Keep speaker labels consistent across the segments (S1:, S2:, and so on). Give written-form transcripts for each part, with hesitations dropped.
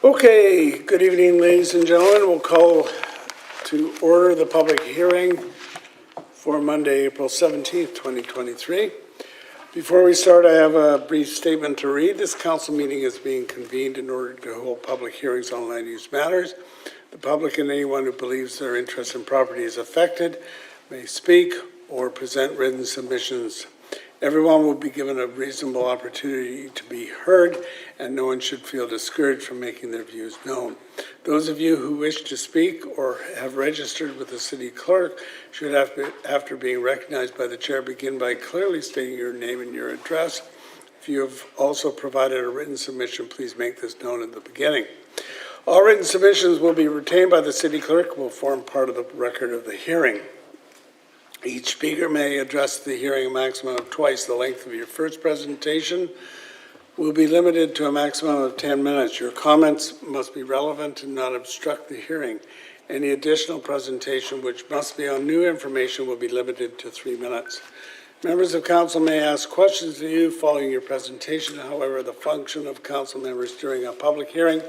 S1: Okay, good evening, ladies and gentlemen. We'll call to order the public hearing for Monday, April 17th, 2023. Before we start, I have a brief statement to read. This council meeting is being convened in order to hold public hearings on land use matters. The public and anyone who believes their interest in property is affected may speak or present written submissions. Everyone will be given a reasonable opportunity to be heard, and no one should feel discouraged from making their views known. Those of you who wish to speak or have registered with the city clerk should, after being recognized by the chair, begin by clearly stating your name and your address. If you have also provided a written submission, please make this known at the beginning. All written submissions will be retained by the city clerk and will form part of the record of the hearing. Each speaker may address the hearing a maximum of twice the length of your first presentation. Will be limited to a maximum of 10 minutes. Your comments must be relevant and not obstruct the hearing. Any additional presentation, which must be on new information, will be limited to 3 minutes. Members of council may ask questions of you following your presentation. However, the function of council members during a public hearing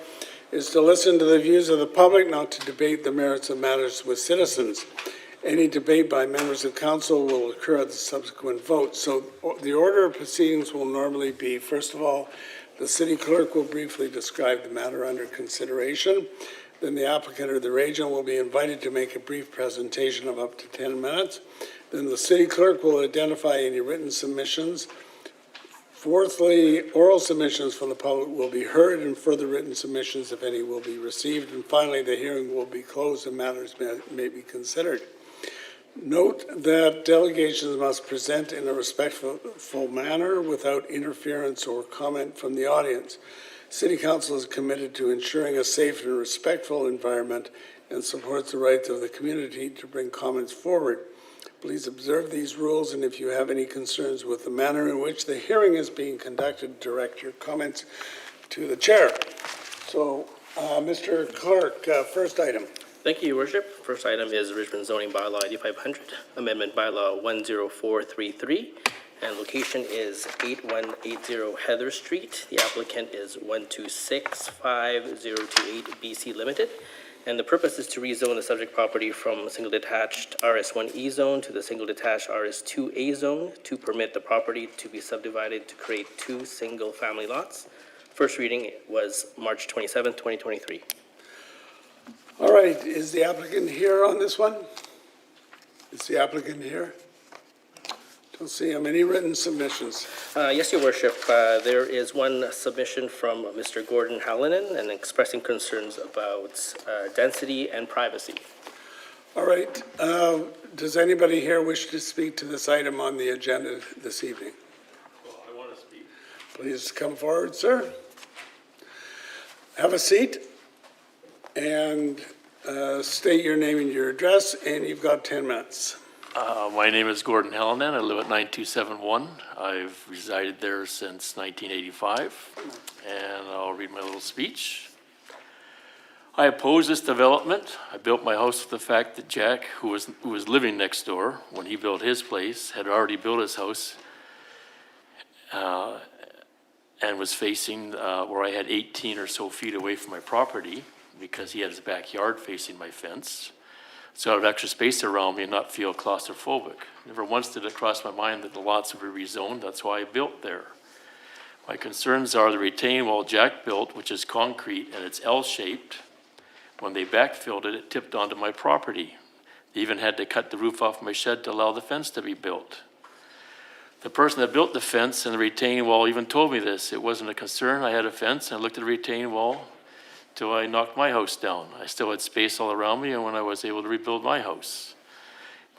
S1: is to listen to the views of the public, not to debate the merits of matters with citizens. Any debate by members of council will occur at the subsequent vote. So the order of proceedings will normally be, first of all, the city clerk will briefly describe the matter under consideration. Then the applicant or their agent will be invited to make a brief presentation of up to 10 minutes. Then the city clerk will identify any written submissions. Fourthly, oral submissions from the public will be heard, and further written submissions, if any, will be received. And finally, the hearing will be closed and matters may be considered. Note that delegations must present in a respectful manner without interference or comment from the audience. City Council is committed to ensuring a safe and respectful environment and supports the rights of the community to bring comments forward. Please observe these rules, and if you have any concerns with the manner in which the hearing is being conducted, direct your comments to the chair. So, Mr. Clerk, first item.
S2: Thank you, Your Worship. First item is Richmond Zoning Bylaw 8500, Amendment Bylaw 10433, and location is 8180 Heather Street. The applicant is 1265028 BC Limited, and the purpose is to rezone the subject property from single detached RS1E zone to the single detached RS2A zone to permit the property to be subdivided to create 2 single family lots. First reading was March 27, 2023.
S1: All right, is the applicant here on this one? Is the applicant here? Don't see him. Any written submissions?
S2: Yes, Your Worship. There is one submission from Mr. Gordon Hallinan and expressing concerns about density and privacy.
S1: All right. Does anybody here wish to speak to this item on the agenda this evening?
S3: Well, I want to speak.
S1: Please come forward, sir. Have a seat and state your name and your address, and you've got 10 minutes.
S3: My name is Gordon Hallinan. I live at 9271. I've resided there since 1985, and I'll read my little speech. I oppose this development. I built my house with the fact that Jack, who was living next door when he built his place, had already built his house and was facing where I had 18 or so feet away from my property, because he had his backyard facing my fence. So I would have extra space around me and not feel claustrophobic. Never once did it cross my mind that the lots would be rezoned. That's why I built there. My concerns are the retaining wall Jack built, which is concrete and it's L-shaped. When they backfilled it, it tipped onto my property. They even had to cut the roof off my shed to allow the fence to be built. The person that built the fence and the retaining wall even told me this. It wasn't a concern. I had a fence and I looked at the retaining wall till I knocked my house down. I still had space all around me and when I was able to rebuild my house.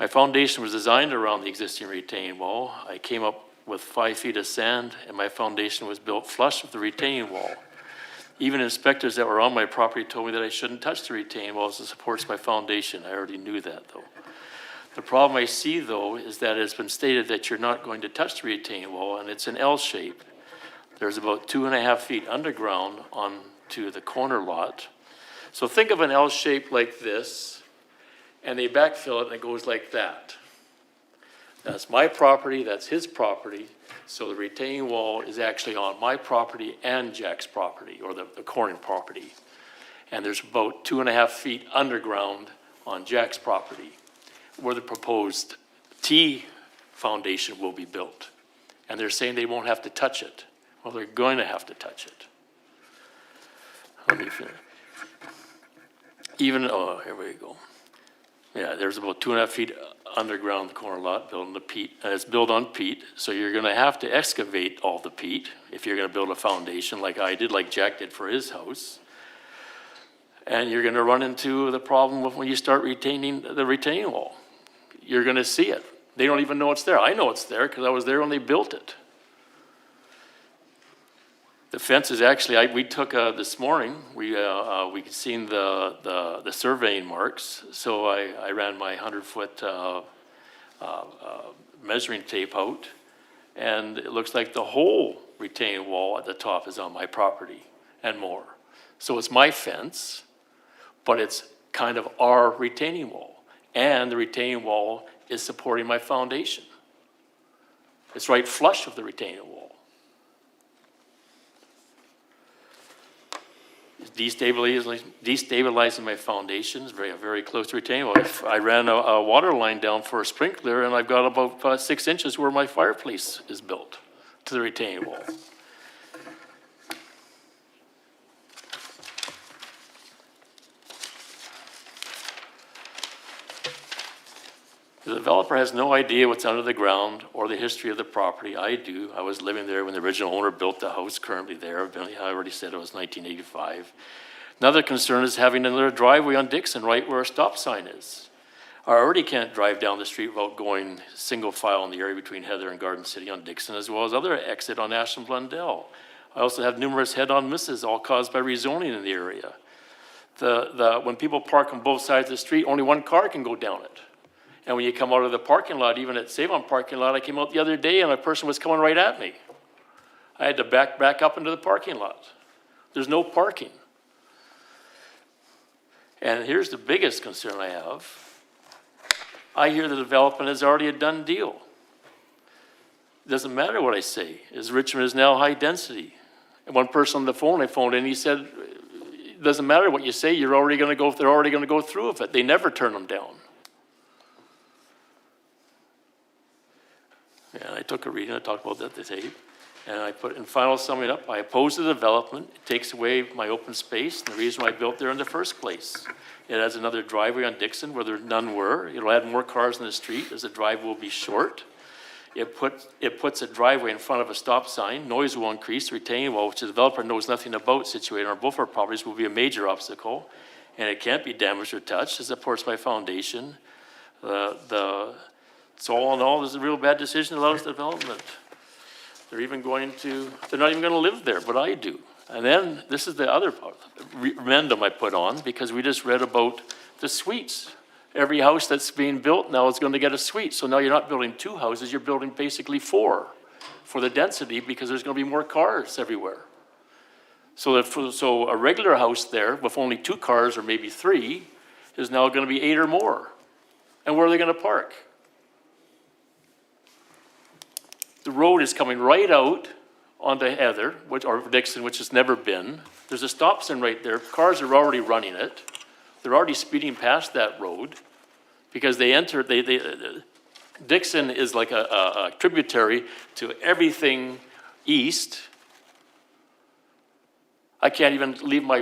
S3: My foundation was designed around the existing retaining wall. I came up with 5 feet of sand and my foundation was built flush with the retaining wall. Even inspectors that were on my property told me that I shouldn't touch the retaining wall as it supports my foundation. I already knew that though. The problem I see though is that it's been stated that you're not going to touch the retaining wall and it's an L shape. There's about 2.5 feet underground on to the corner lot. So think of an L shape like this, and they backfill it and it goes like that. That's my property, that's his property, so the retaining wall is actually on my property and Jack's property, or the corner property. And there's about 2.5 feet underground on Jack's property where the proposed T foundation will be built. And they're saying they won't have to touch it. Well, they're going to have to touch it. Let me finish. Oh, here we go. Yeah, there's about 2.5 feet underground the corner lot, built on the peat, and it's built on peat, so you're gonna have to excavate all the peat if you're gonna build a foundation like I did, like Jack did for his house. And you're gonna run into the problem of when you start retaining the retaining wall. You're gonna see it. They don't even know it's there. I know it's there because I was there when they built it. The fence is actually, we took, this morning, we could seen the surveying marks, so I ran my 100-foot measuring tape out, and it looks like the whole retaining wall at the top is on my property and more. So it's my fence, but it's kind of our retaining wall, and the retaining wall is supporting my foundation. It's right flush of the retaining wall. Destabilizing my foundations, very close to retaining wall. I ran a water line down for a sprinkler, and I've got about 6 inches where my fireplace is built to the retaining wall. The developer has no idea what's under the ground or the history of the property. I do. I was living there when the original owner built the house currently there. I already said it was 1985. Another concern is having another driveway on Dixon right where a stop sign is. I already can't drive down the street without going single file in the area between Heather and Garden City on Dixon, as well as other exit on Ashland Blundell. I also have numerous head-on misses, all caused by rezoning in the area. When people park on both sides of the street, only one car can go down it. And when you come out of the parking lot, even at Save-On parking lot, I came out the other day and a person was coming right at me. I had to back up into the parking lot. There's no parking. And here's the biggest concern I have. I hear the development is already a done deal. It doesn't matter what I say, is Richmond is now high density. And one person on the phone I phoned in, he said, it doesn't matter what you say, they're already gonna go through with it. They never turn them down. And I took a reading, I talked about that the tape, and I put in final summing up, I oppose the development. It takes away my open space, and the reason why I built there in the first place. It has another driveway on Dixon where there none were. It'll add more cars in the street as the drive will be short. It puts a driveway in front of a stop sign. Noise will increase. The retaining wall, which the developer knows nothing about, situated on both our properties, will be a major obstacle, and it can't be damaged or touched. It supports my foundation. So all in all, this is a real bad decision that allows development. They're not even going to live there, but I do. And then, this is the other random I put on, because we just read about the suites. Every house that's being built now is going to get a suite. So now you're not building 2 houses, you're building basically 4 for the density, because there's going to be more cars everywhere. So a regular house there with only 2 cars or maybe 3 is now going to be 8 or more. And where are they going to park? The road is coming right out onto Heather, or Dixon, which has never been. There's a stop sign right there. Cars are already running it. They're already speeding past that road because they enter, Dixon is like a tributary to everything east. I can't even leave my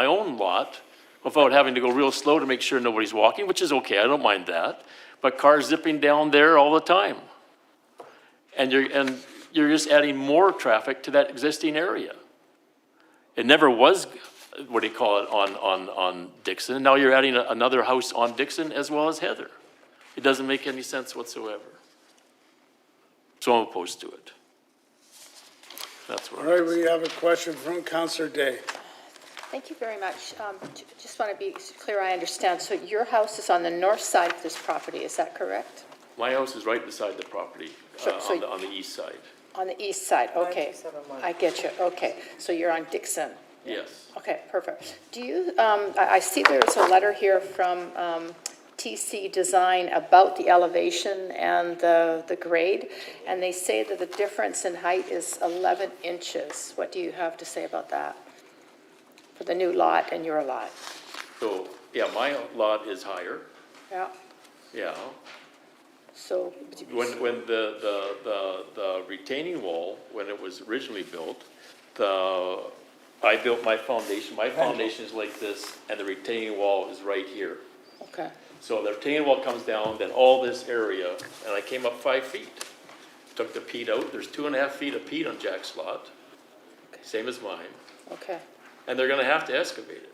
S3: own lot without having to go real slow to make sure nobody's walking, which is okay, I don't mind that. But cars zipping down there all the time. And you're just adding more traffic to that existing area. It never was, what do you call it, on Dixon. And now you're adding another house on Dixon as well as Heather. It doesn't make any sense whatsoever. So I'm opposed to it. That's what.
S1: All right, we have a question from Councillor Day.
S4: Thank you very much. Just want to be clear I understand. So your house is on the north side of this property, is that correct?
S3: My house is right beside the property, on the east side.
S4: On the east side, okay. I get you, okay. So you're on Dixon.
S3: Yes.
S4: Okay, perfect. Do you, I see there's a letter here from TC Design about the elevation and the grade, and they say that the difference in height is 11 inches. What do you have to say about that? for the new lot and your lot.
S3: So, yeah, my lot is higher,
S4: Yeah,
S3: yeah.
S4: so,
S3: When the retaining wall, when it was originally built, I built my foundation is like this, and the retaining wall is right here.
S4: okay,
S3: So the retaining wall comes down, then all this area, and I came up 5 feet. Took the peat out, there's 2.5 feet of peat on Jack's lot, same as mine,
S4: okay.
S3: and they're gonna have to excavate it.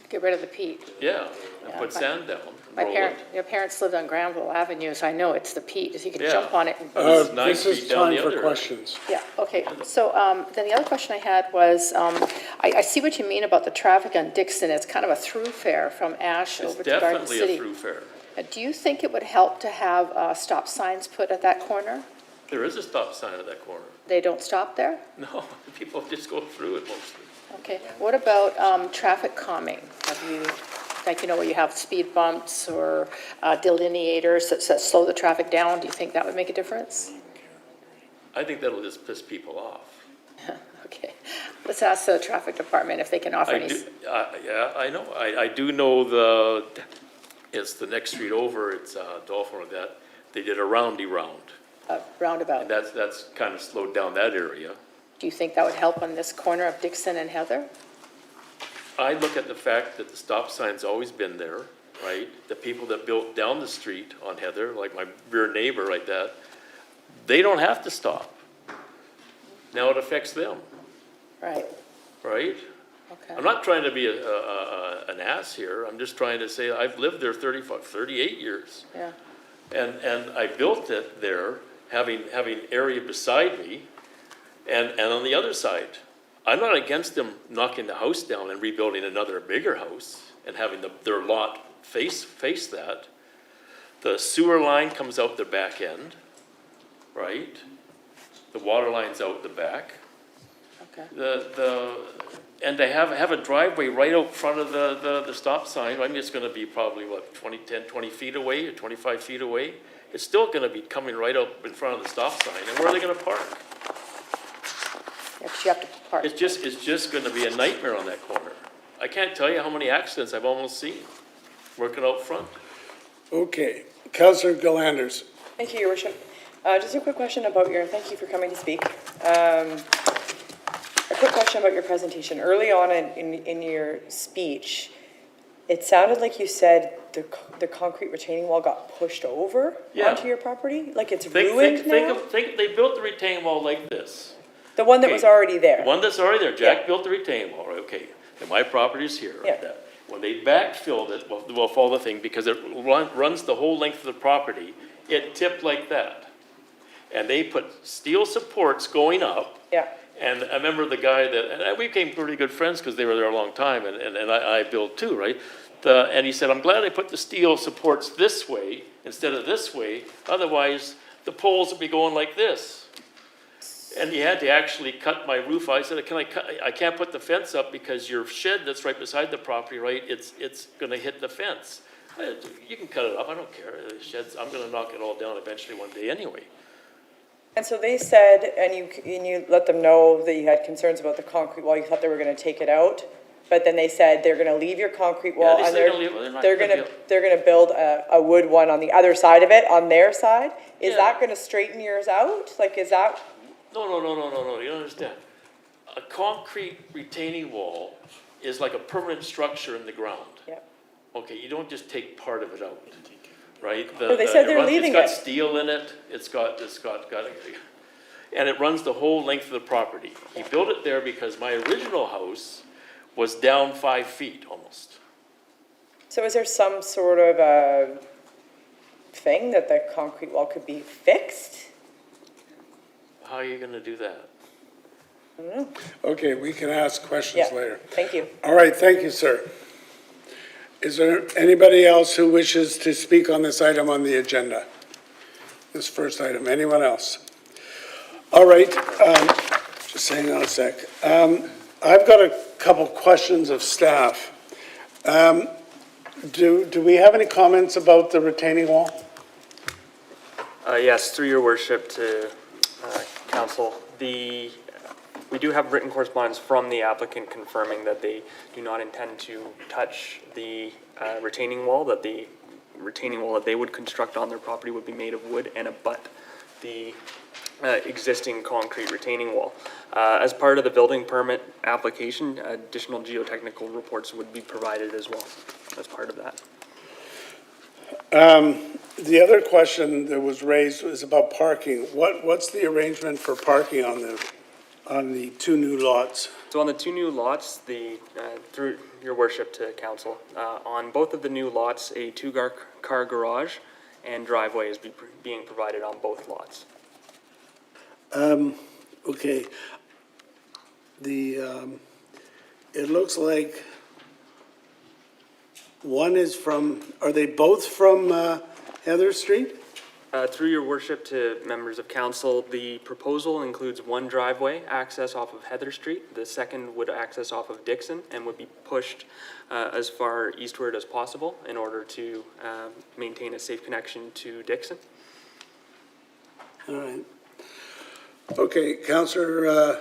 S4: Get rid of the peat.
S3: Yeah, and
S4: Yeah,
S3: put
S4: my-
S3: sand down,
S4: My
S3: roll
S4: parent,
S3: it.
S4: your parents lived on Granville Avenue, so I know it's the peat, so you can
S3: Yeah.
S4: jump on it. And
S3: This is 9
S1: This is
S3: feet down
S1: time
S3: the
S1: for
S3: other.
S1: questions.
S4: Yeah, okay, so, then the other question I had was, I see what you mean about the traffic on Dixon, it's kind of a thoroughfare from Ash
S3: It's
S4: over to Garden
S3: definitely a
S4: City.
S3: thoroughfare.
S4: Do you think it would help to have, stop signs put at that corner?
S3: There is a stop sign at that corner.
S4: They don't stop there?
S3: No, people just go through it mostly.
S4: Okay, what about, traffic calming? Have you, like, you know, where you have speed bumps or, delineators that slow the traffic down, do you think that would make a difference?
S3: I think that'll just piss people off.
S4: Okay, let's ask the traffic department if they can offer
S3: I
S4: any.
S3: do, yeah, I know, I do know it's the next street over, it's Dolphin or that, they did a roundy round.
S4: Roundabout.
S3: And that's kind of slowed down that area.
S4: Do you think that would help on this corner of Dixon and Heather?
S3: I look at the fact that the stop sign's always been there, right? The people that built down the street on Heather, like my rear neighbor like that, they don't have to stop. Now it affects them,
S4: Right,
S3: right?
S4: okay.
S3: I'm not trying to be an ass here, I'm just trying to say, I've lived there 38 years.
S4: Yeah,
S3: And I built it there, having area beside me, and on the other side. I'm not against them knocking the house down and rebuilding another bigger house and having their lot face that. The sewer line comes out the back end, right? The water line's out the back.
S4: okay.
S3: And they have a driveway right out front of the stop sign. I mean, it's gonna be probably, what, 20 feet away or 25 feet away? It's still gonna be coming right up in front of the stop sign, and where are they gonna park?
S4: Yeah, 'cause you have to park.
S3: It's just gonna be a nightmare on that corner. I can't tell you how many accidents I've almost seen working out front.
S1: Okay, Councillor Galanders.
S5: Thank you, Your Worship. Just a quick question about thank you for coming to speak. A quick question about your presentation. Early on in your speech, it sounded like you said the concrete retaining wall got pushed over
S3: Yeah.
S5: onto your property? Like it's ruined now?
S3: Think, they built the retaining wall like this.
S5: The one that was already there?
S3: One that's already there, Jack
S5: Yeah.
S3: built the retaining wall, right, okay, and my property's here,
S5: Yeah.
S3: like that. When they backfilled it, well, follow the thing, because it runs the whole length of the property, it tipped like that. And they put steel supports going up,
S5: Yeah,
S3: and I remember the guy and we became pretty good friends because they were there a long time, and I built too, right? And he said, I'm glad I put the steel supports this way instead of this way, otherwise the poles would be going like this. And he had to actually cut my roof. I said, I can't put the fence up because your shed that's right beside the property, right, it's gonna hit the fence. You can cut it up, I don't care, the shed's, I'm gonna knock it all down eventually one day anyway.
S5: and so they said, and you let them know that you had concerns about the concrete wall, you thought they were gonna take it out, but then they said they're gonna leave your concrete wall,
S3: they
S5: and
S3: said they're gonna leave it. They're not gonna
S5: they're gonna build a wood one on the other side of it, on their side. Is
S3: Yeah.
S5: that gonna straighten yours out? Like, is that,
S3: No, you don't understand. A concrete retaining wall is like a permanent structure in the ground.
S5: yeah,
S3: Okay, you don't just take part of it out, right?
S5: Well, they said they're leaving
S3: It's
S5: it.
S3: got steel in it, and it runs the whole length of the property. He built it there because my original house was down 5 feet almost.
S5: so is there some sort of a thing that the concrete wall could be fixed?
S3: How are you gonna do that?
S1: Okay, we can ask questions
S5: Yeah,
S1: later.
S5: thank you.
S1: All right, thank you, sir. Is there anybody else who wishes to speak on this item on the agenda? This first item, anyone else? All right, just hang on a sec. I've got a couple questions of staff. Do we have any comments about the retaining wall?
S6: Yes, through your worship to council. We do have written correspondence from the applicant confirming that they do not intend to touch the retaining wall, that the retaining wall that they would construct on their property would be made of wood and abut the existing concrete retaining wall. As part of the building permit application, additional geotechnical reports would be provided as well as part of that.
S1: The other question that was raised was about parking. What's the arrangement for parking on the two new lots?
S6: So on the two new lots, through your worship to council, on both of the new lots, a two-car garage and driveway is being provided on both lots.
S1: Okay. It looks like one is are they both from Heather Street?
S6: Through your worship to members of council, the proposal includes one driveway access off of Heather Street. The second would access off of Dixon and would be pushed as far eastward as possible in order to maintain a safe connection to Dixon.
S1: All right. Okay, Counselor,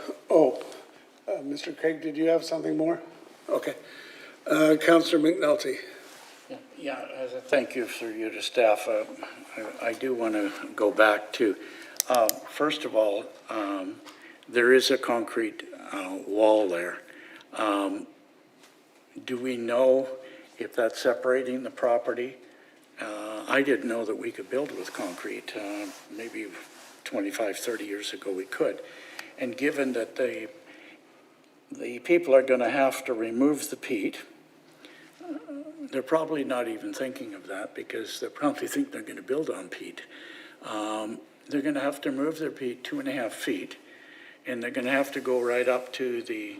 S1: Mr. Craig, did you have something more? Okay. Counselor McNulty.
S7: Yeah, thank you for your staff. I do want to go back to, first of all, there is a concrete wall there. Do we know if that's separating the property? I didn't know that we could build with concrete. Maybe 25, 30 years ago we could. And given that the people are going to have to remove the peat, they're probably not even thinking of that because they probably think they're going to build on peat. They're going to have to move their peat 2.5 feet, and they're going to have to go right up to the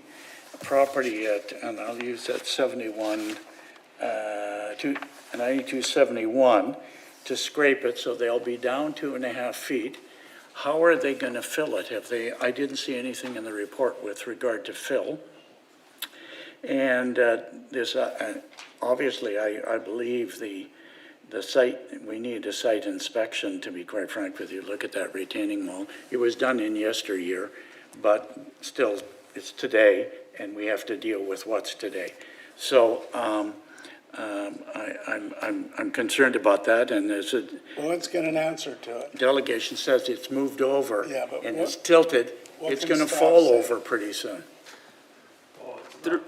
S7: property and I'll use that 9271 to scrape it, so they'll be down 2.5 feet. How are they going to fill it? I didn't see anything in the report with regard to fill. And there's obviously, I believe the site, we need a site inspection, to be quite frank with you. Look at that retaining wall. It was done in yesteryear, but still, it's today, and we have to deal with what's today. So I'm concerned about that, and there's a
S1: Well, let's get an answer to it.
S7: delegation says it's moved over
S1: Yeah, but
S7: and
S1: what-
S7: it's tilted.
S1: what
S7: It's
S1: can
S7: going to
S1: staff
S7: fall
S1: say?
S7: over pretty soon.
S1: What?
S6: Through-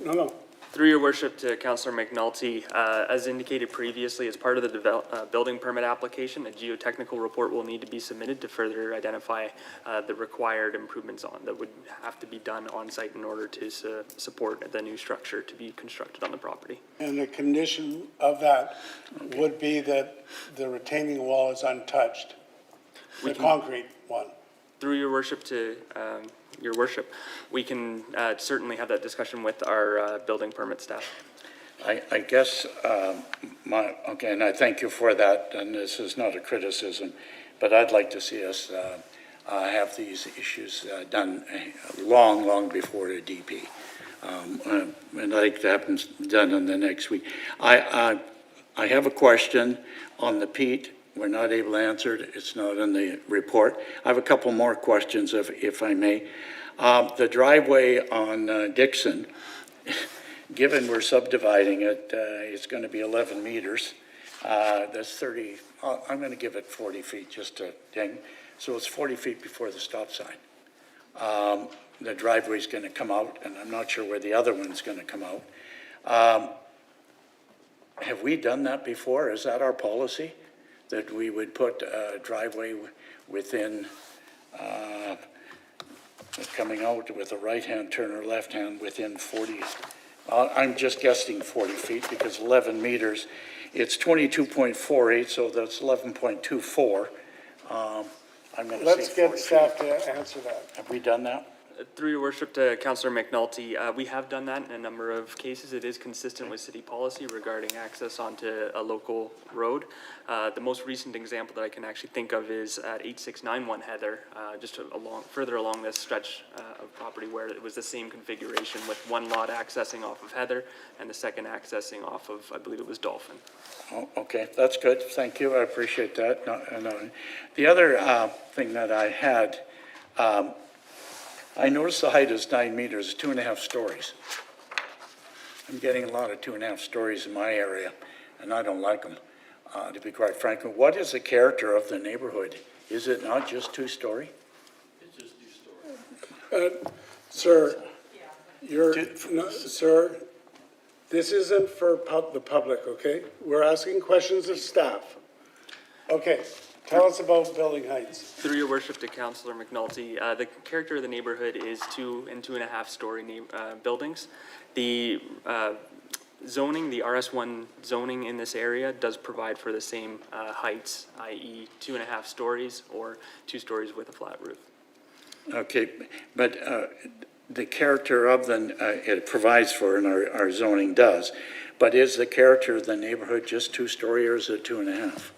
S1: No.
S6: Through your worship to Councillor McNulty, as indicated previously, as part of the building permit application, a geotechnical report will need to be submitted to further identify the required improvements that would have to be done on site in order to support the new structure to be constructed on the property.
S1: And the condition of that would be that the retaining wall is untouched, the concrete one.
S6: Through your worship to your worship, we can certainly have that discussion with our building permit staff.
S7: I guess, okay, and I thank you for that, and this is not a criticism, but I'd like to see us have these issues done long before the DP. And I'd like to have them done in the next week. I have a question on the peat. We're not able to answer it. It's not in the report. I have a couple more questions, if I may. The driveway on Dixon, given we're subdividing it, it's going to be 11 meters. That's 30, I'm going to give it 40 feet just to ding. So it's 40 feet before the stop sign. The driveway's going to come out, and I'm not sure where the other one's going to come out. Have we done that before? Is that our policy? That we would put a driveway within, coming out with a right-hand turn or left-hand within 40, I'm just guessing 40 feet because 11 meters, it's 22.48, so that's 11.24. I'm going to say 40
S1: Let's get
S7: feet.
S1: staff to answer that.
S7: Have we done that?
S6: Through your worship to Councillor McNulty, we have done that in a number of cases. It is consistent with city policy regarding access onto a local road. The most recent example that I can actually think of is at 8691 Heather, just further along this stretch of property where it was the same configuration with one lot accessing off of Heather and the second accessing off of, I believe it was Dolphin.
S7: Oh, okay, that's good. Thank you. I appreciate that. The other thing that I had, I noticed the height is 9 meters, 2.5 stories. I'm getting a lot of 2.5 stories in my area, and I don't like them, to be quite frank. What is the character of the neighborhood? Is it not just 2-story?
S3: It's just 2 stories.
S1: Sir, sir, this isn't for the public, okay? We're asking questions of staff. Okay, tell us about building heights.
S6: Through your worship to Councillor McNulty, the character of the neighborhood is 2 and 2.5 story buildings. The zoning, the RS1 zoning in this area does provide for the same heights, i.e. 2.5 stories or 2 stories with a flat roof.
S7: Okay, but the character of it provides for, and our zoning does, but is the character of the neighborhood just 2-story or is it 2.5?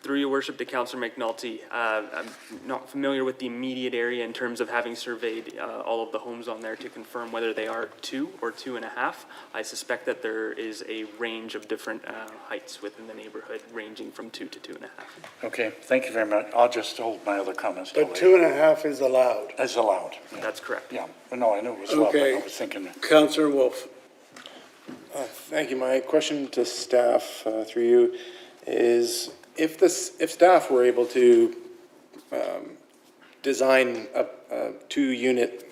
S6: Through your worship to Councillor McNulty, I'm not familiar with the immediate area in terms of having surveyed all of the homes on there to confirm whether they are 2 or 2.5. I suspect that there is a range of different heights within the neighborhood, ranging from 2 to 2.5.
S7: Okay, thank you very much. I'll just hold my other comments till
S1: But
S7: later.
S1: 2.5 is allowed.
S7: As allowed. Yeah.
S6: That's correct.
S7: Yeah, no, I knew it was allowed, but
S1: Okay.
S7: I was thinking,
S1: Councillor Wolf.
S8: Thank you. My question to staff, through you, is if staff were able to design a 2-unit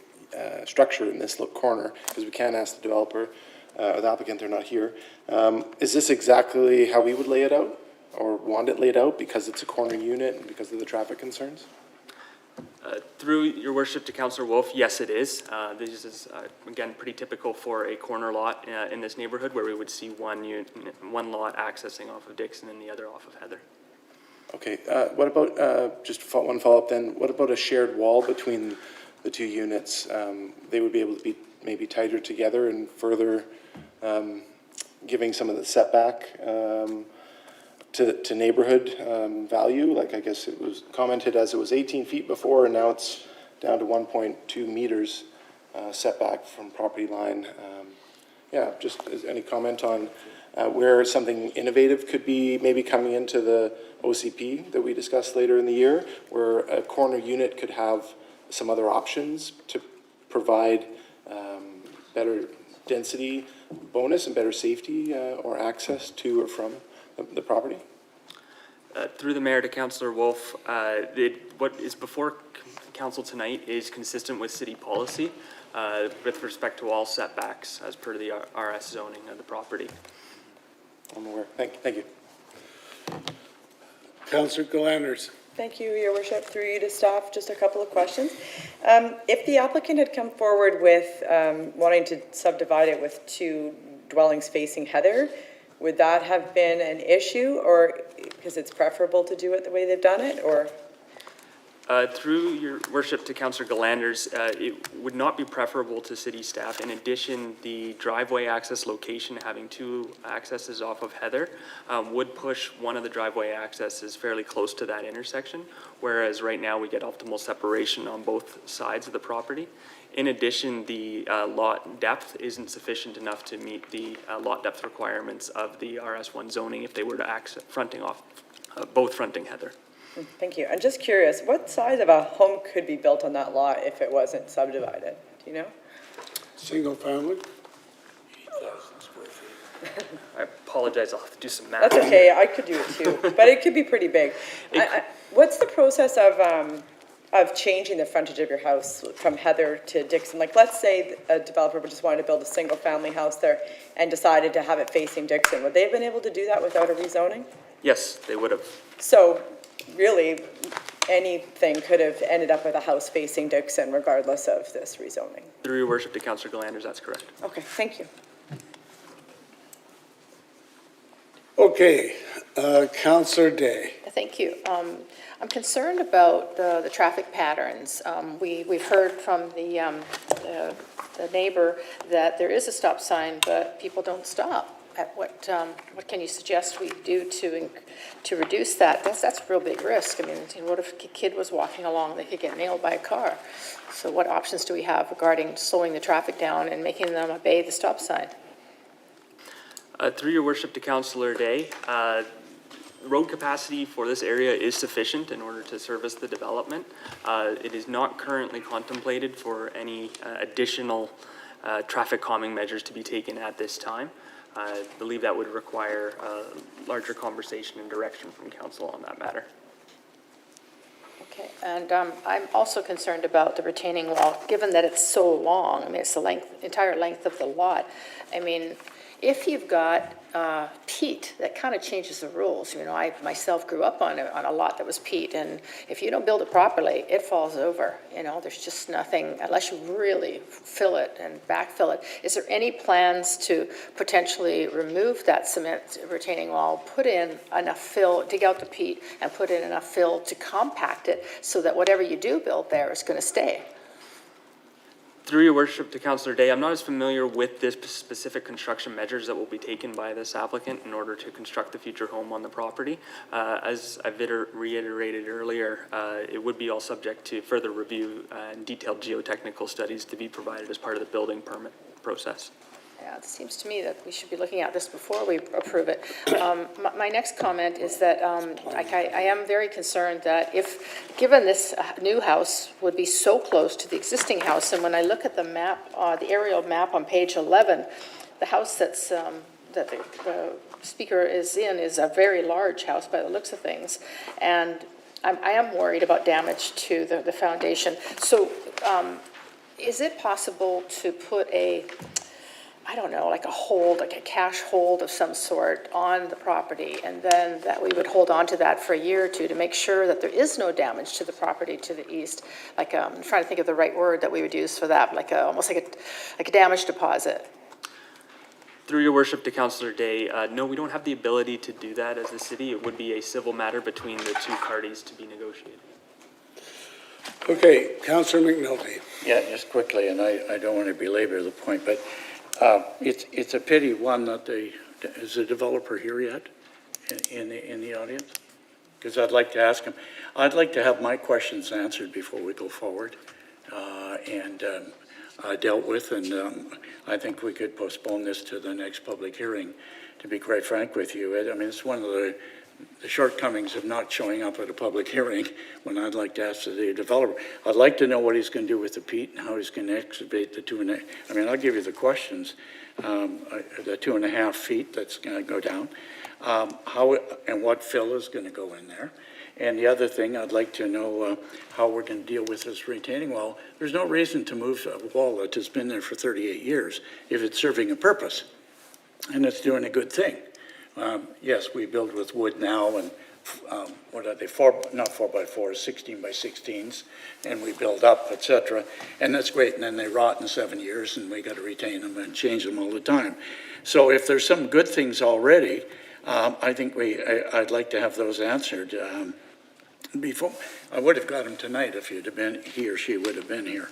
S8: structure in this little corner, because we can't ask the developer or the applicant, they're not here, is this exactly how we would lay it out or want it laid out because it's a corner unit and because of the traffic concerns?
S6: Through your worship to Councillor Wolf, yes, it is. This is, again, pretty typical for a corner lot in this neighborhood where we would see one lot accessing off of Dixon and the other off of Heather.
S8: Okay, what about, just one follow-up then, what about a shared wall between the 2 units? They would be able to be maybe tighter together and further giving some of the setback to neighborhood value. Like, I guess it was commented as it was 18 feet before, and now it's down to 1.2 meters setback from property line. Yeah, just any comment on where something innovative could be maybe coming into the OCP that we discussed later in the year, where a corner unit could have some other options to provide better density bonus and better safety or access to or from the property?
S6: Through the mayor to Councillor Wolf, what is before council tonight is consistent with city policy with respect to all setbacks as per the RS zoning of the property.
S8: I'm aware. Thank you.
S1: Councillor Galanders.
S5: Thank you, your worship. Through you to staff, just a couple of questions. If the applicant had come forward with wanting to subdivide it with 2 dwellings facing Heather, would that have been an issue, or because it's preferable to do it the way they've done it, or?
S6: Through your worship to Councillor Galanders, it would not be preferable to city staff. In addition, the driveway access location having 2 accesses off of Heather would push one of the driveway accesses fairly close to that intersection, whereas right now we get optimal separation on both sides of the property. In addition, the lot depth isn't sufficient enough to meet the lot depth requirements of the RS1 zoning if they were to access both fronting Heather.
S5: Thank you. I'm just curious, what size of a home could be built on that lot if it wasn't subdivided? Do you know?
S1: Single family?
S6: I apologize, I'll have to do some math.
S5: That's okay, I could do it too, but it could be pretty big. What's the process of changing the frontage of your house from Heather to Dixon? Like, let's say a developer just wanted to build a single-family house there and decided to have it facing Dixon. Would they have been able to do that without a rezoning?
S6: Yes, they would have.
S5: So, really, anything could have ended up with a house facing Dixon regardless of this rezoning.
S6: Through your worship to Councillor Galanders, that's correct.
S5: Okay, thank you.
S1: Okay, Councillor Day.
S4: Thank you. I'm concerned about the traffic patterns. We've heard from the neighbor that there is a stop sign, but people don't stop. What can you suggest we do to reduce that? That's a real big risk. I mean, what if a kid was walking along, they could get nailed by a car? So what options do we have regarding slowing the traffic down and making them obey the stop sign?
S6: Through your worship to Councillor Day, road capacity for this area is sufficient in order to service the development. It is not currently contemplated for any additional traffic calming measures to be taken at this time. I believe that would require larger conversation and direction from council on that matter.
S4: Okay, and I'm also concerned about the retaining wall, given that it's so long. I mean, it's the entire length of the lot. I mean, if you've got peat, that kind of changes the rules. You know, I myself grew up on a lot that was peat, and if you don't build it properly, it falls over. You know, there's just nothing, unless you really fill it and backfill it. Is there any plans to potentially remove that cement retaining wall, put in enough fill, dig out the peat, and put in enough fill to compact it so that whatever you do build there is going to stay?
S6: Through your worship to Councillor Day, I'm not as familiar with this specific construction measures that will be taken by this applicant in order to construct the future home on the property. As I've reiterated earlier, it would be all subject to further review and detailed geotechnical studies to be provided as part of the building permit process.
S4: Yeah, it seems to me that we should be looking at this before we approve it. My next comment is that I am very concerned that given this new house would be so close to the existing house, and when I look at the map, the aerial map on page 11, the house that the speaker is in is a very large house by the looks of things, and I am worried about damage to the foundation. So is it possible to put I don't know, like a cash hold of some sort on the property, and then that we would hold on to that for a year or two to make sure that there is no damage to the property to the east? Like, I'm trying to think of the right word that we would use for that, almost like a damage deposit.
S6: Through your worship to Councillor Day, no, we don't have the ability to do that as a city. It would be a civil matter between the two parties to be negotiated.
S1: Okay, Councillor McNulty.
S7: Yeah, just quickly, and I don't want to belabor the point, but it's a pity, one, that is the developer here yet in the audience? Because I'd like to ask him. I'd like to have my questions answered before we go forward and dealt with, and I think we could postpone this to the next public hearing, to be quite frank with you. I mean, it's one of the shortcomings of not showing up at a public hearing when I'd like to ask the developer. I'd like to know what he's going to do with the peat and how he's going to excavate the 2.5. I mean, I'll give you the questions. The 2.5 feet that's going to go down, how and what fill is going to go in there. And the other thing, I'd like to know how we're going to deal with this retaining wall. There's no reason to move a wall that has been there for 38 years if it's serving a purpose and it's doing a good thing. Yes, we build with wood now, and what are they, not 4x4s, 16x16s, and we build up, etc. And that's great, and then they rot in 7 years, and we got to retain them and change them all the time. So if there's some good things already, I think I'd like to have those answered. Before, I would have got them tonight if he or she would have been here.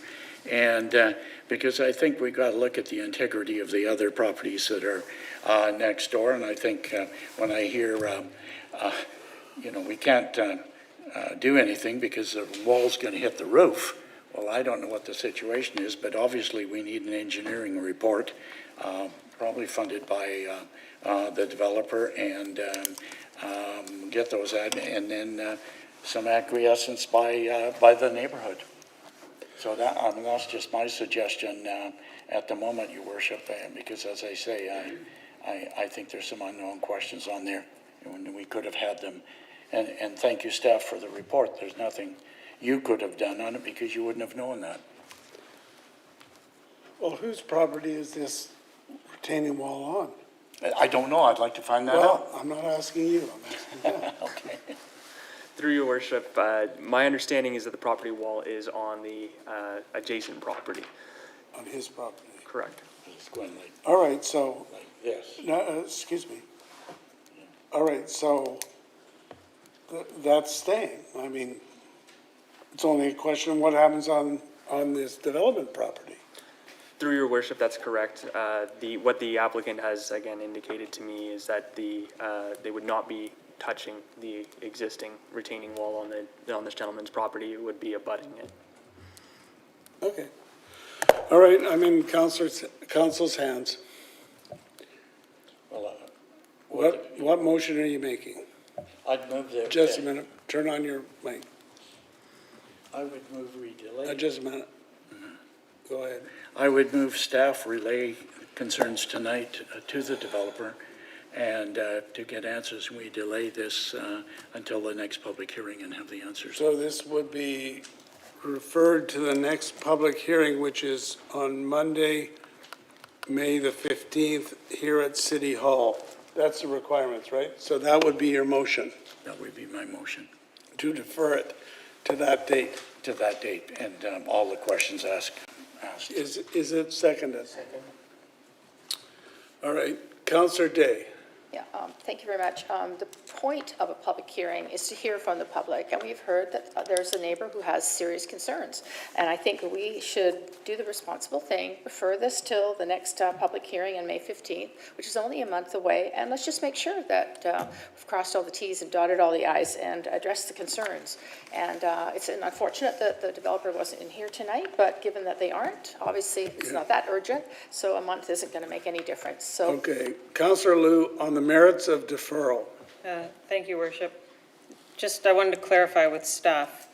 S7: And because I think we got to look at the integrity of the other properties that are next door. And I think when I hear, we can't do anything because the wall's going to hit the roof. Well, I don't know what the situation is, but obviously we need an engineering report, probably funded by the developer, and get those out, and then some acquiescence by the neighborhood. So that's just my suggestion at the moment, Your Worship, because as I say, I think there's some unknown questions on there, and we could have had them. And thank you, staff, for the report. There's nothing you could have done on it because you wouldn't have known that.
S1: Well, whose property is this retaining wall on?
S7: I don't know. I'd like to find that out.
S1: Well, I'm not asking you, I'm asking them.
S7: Okay.
S6: Through your worship, my understanding is that the property wall is on the adjacent property.
S1: On his property.
S6: Correct.
S7: It's going like
S1: All right, so,
S7: this.
S1: no, excuse me. All right, so that's staying. I mean, it's only a question of what happens on this development property.
S6: Through your worship, that's correct. What the applicant has again indicated to me is that they would not be touching the existing retaining wall on this gentleman's property. It would be abutting it.
S1: Okay. All right, I'm in council's hands.
S7: Well,
S1: What motion are you making?
S7: I'd move that.
S1: Just a minute, turn on your mic.
S7: I would move we delay.
S1: Just a minute. Go ahead.
S7: I would move staff relay concerns tonight to the developer and to get answers. We delay this until the next public hearing and have the answers.
S1: So this would be referred to the next public hearing, which is on Monday, May the 15th, here at City Hall. That's the requirements, right? So that would be your motion,
S7: That would be my motion
S1: to defer it to that date.
S7: to that date and all the questions asked.
S1: Is it seconded? Second. All right, Counselor Day.
S4: Yeah, thank you very much. The point of a public hearing is to hear from the public, and we've heard that there's a neighbor who has serious concerns. And I think we should do the responsible thing, refer this till the next public hearing on May 15th, which is only a month away, and let's just make sure that we've crossed all the Ts and dotted all the Is and addressed the concerns. And it's unfortunate that the developer wasn't in here tonight, but given that they aren't, obviously it's not that urgent, so a month isn't going to make any difference. So
S1: Okay, Counselor Liu, on the merits of deferral.
S9: Thank you, Worship. Just, I wanted to clarify with staff.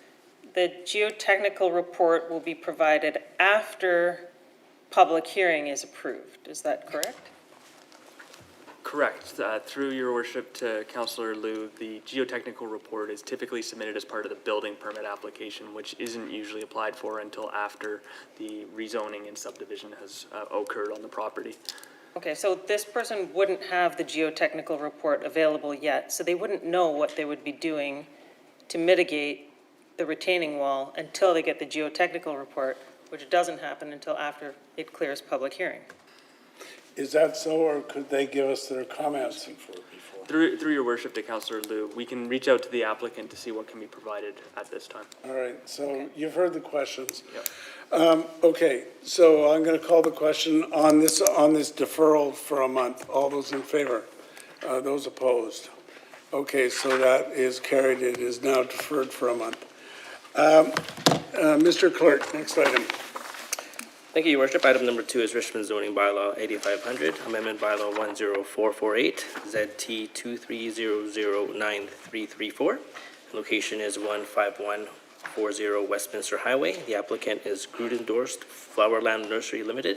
S9: The geotechnical report will be provided after public hearing is approved. Is that correct?
S6: Correct. Through your worship to Councillor Liu, the geotechnical report is typically submitted as part of the building permit application, which isn't usually applied for until after the rezoning and subdivision has occurred on the property.
S9: Okay, so this person wouldn't have the geotechnical report available yet, so they wouldn't know what they would be doing to mitigate the retaining wall until they get the geotechnical report, which doesn't happen until after it clears public hearing.
S1: Is that so, or could they give us their comments?
S6: Through your worship to Councillor Liu, we can reach out to the applicant to see what can be provided at this time.
S1: All right, so you've heard the questions.
S6: Yep.
S1: Okay, so I'm going to call the question on this deferral for a month. All those in favor? Those opposed? Okay, so that is carried. It is now deferred for a month. Mr. Clerk, next item.
S2: Thank you, Your Worship. Item number 2 is Richmond zoning bylaw 8500, amendment bylaw 10448, ZT 23009334. Location is 15140 Westminster Highway. The applicant is Gruden-Dorst Flowerland Nursery Limited,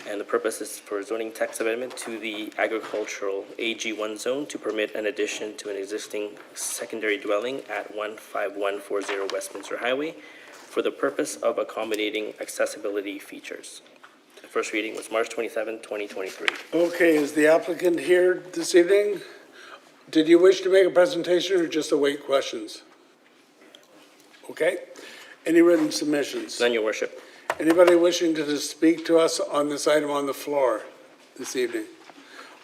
S2: and the purpose is for zoning text amendment to the agricultural AG1 zone to permit an addition to an existing secondary dwelling at 15140 Westminster Highway for the purpose of accommodating accessibility features. The first reading was March 27, 2023.
S1: Okay, is the applicant here this evening? Did you wish to make a presentation or just await questions? Okay. Any written submissions?
S2: None, Your Worship.
S1: Anybody wishing to speak to us on this item on the floor this evening?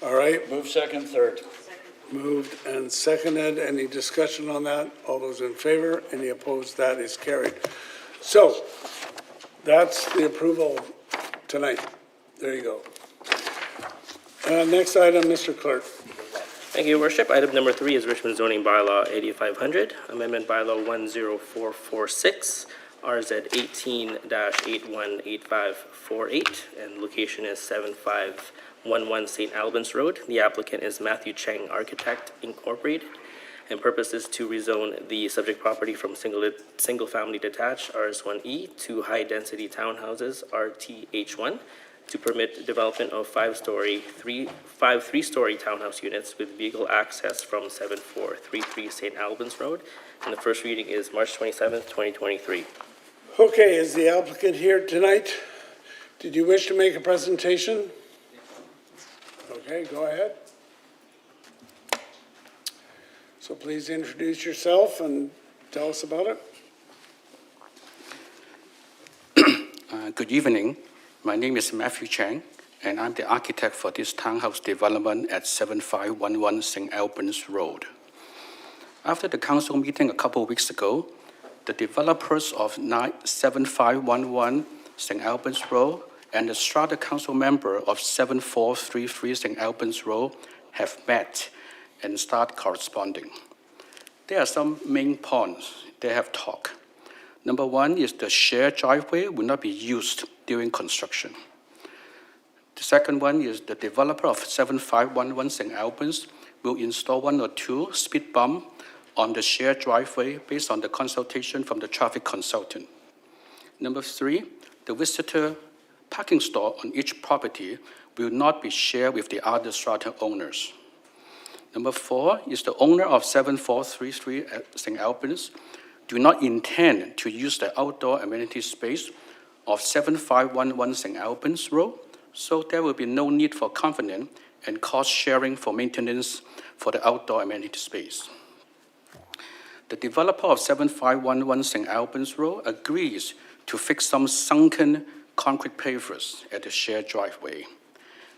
S1: All right,
S7: Move second, third.
S1: moved and seconded. Any discussion on that? All those in favor? Any opposed? That is carried. So that's the approval tonight. There you go. Next item, Mr. Clerk.
S2: Thank you, Your Worship. Item number 3 is Richmond zoning bylaw 8500, amendment bylaw 10446, RZ 18-818548, and location is 7511 St. Albans Road. The applicant is Matthew Cheng Architect Incorporated, and purpose is to rezone the subject property from single-family detached RS1E to high-density townhouses RTH1 to permit development of five three-story townhouse units with vehicle access from 7433 St. Albans Road. And the first reading is March 27th, 2023.
S1: Okay, is the applicant here tonight? Did you wish to make a presentation? Okay, go ahead. So please introduce yourself and tell us about it.
S10: Good evening. My name is Matthew Cheng, and I'm the architect for this townhouse development at 7511 St. Albans Road. After the council meeting a couple of weeks ago, the developers of 7511 St. Albans Road and the strata council member of 7433 St. Albans Road have met and start corresponding. There are some main points they have talked. Number one is the shared driveway will not be used during construction. The second one is the developer of 7511 St. Albans will install 1 or 2 speed bump on the shared driveway based on the consultation from the traffic consultant. Number 3, the visitor parking stall on each property will not be shared with the other strata owners. Number 4 is the owner of 7433 at St. Albans do not intend to use the outdoor amenity space of 7511 St. Albans Road, so there will be no need for covenant and cost sharing for maintenance for the outdoor amenity space. The developer of 7511 St. Albans Road agrees to fix some sunken concrete pavers at the shared driveway.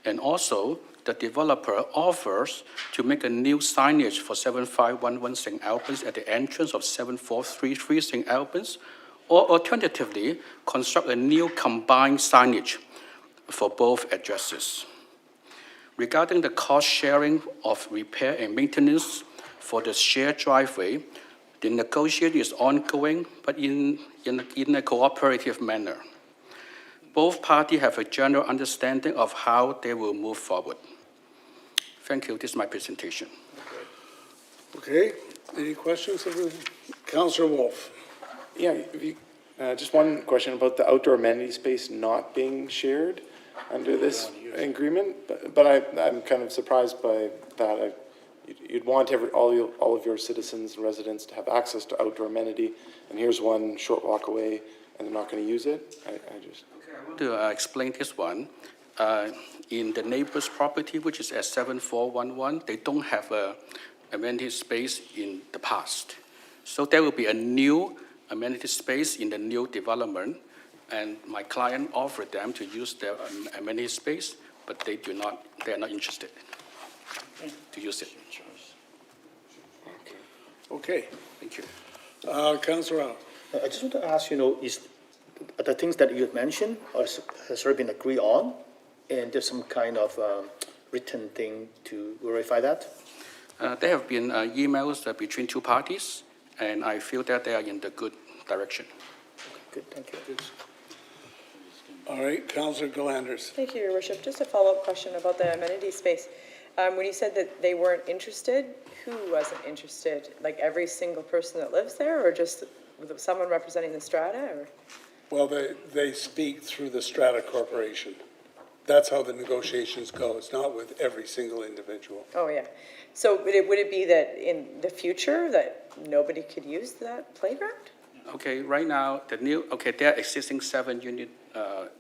S10: And also, the developer offers to make a new signage for 7511 St. Albans at the entrance of 7433 St. Albans, or alternatively, construct a new combined signage for both addresses. Regarding the cost sharing of repair and maintenance for the shared driveway, the negotiation is ongoing, but in a cooperative manner. Both parties have a general understanding of how they will move forward. Thank you. This is my presentation.
S1: Okay, any questions of the, Councillor Wolf?
S8: Yeah, just one question about the outdoor amenity space not being shared under this agreement, but I'm kind of surprised by that. You'd want all of your citizens and residents to have access to outdoor amenity, and here's one short walk away, and they're not going to use it.
S10: To explain this one, in the neighbor's property, which is at 7411, they don't have a amenity space in the past. So there will be a new amenity space in the new development, and my client offered them to use their amenity space, but they are not interested to use it.
S1: Okay,
S10: Thank you.
S1: Councillor Rao.
S11: I just want to ask, are the things that you have mentioned has already been agreed on, and there's some kind of written thing to verify that?
S10: There have been emails between two parties, and I feel that they are in the good direction.
S11: Good, thank you.
S1: All right, Councillor Galanders.
S5: Thank you, Your Worship. Just a follow-up question about the amenity space. When you said that they weren't interested, who wasn't interested? Like every single person that lives there, or just someone representing the strata? Or?
S1: Well, they speak through the Strata Corporation. That's how the negotiations go. It's not with every single individual.
S5: Oh, yeah. So would it be that in the future that nobody could use that playground?
S10: Okay, right now, there are existing 7-unit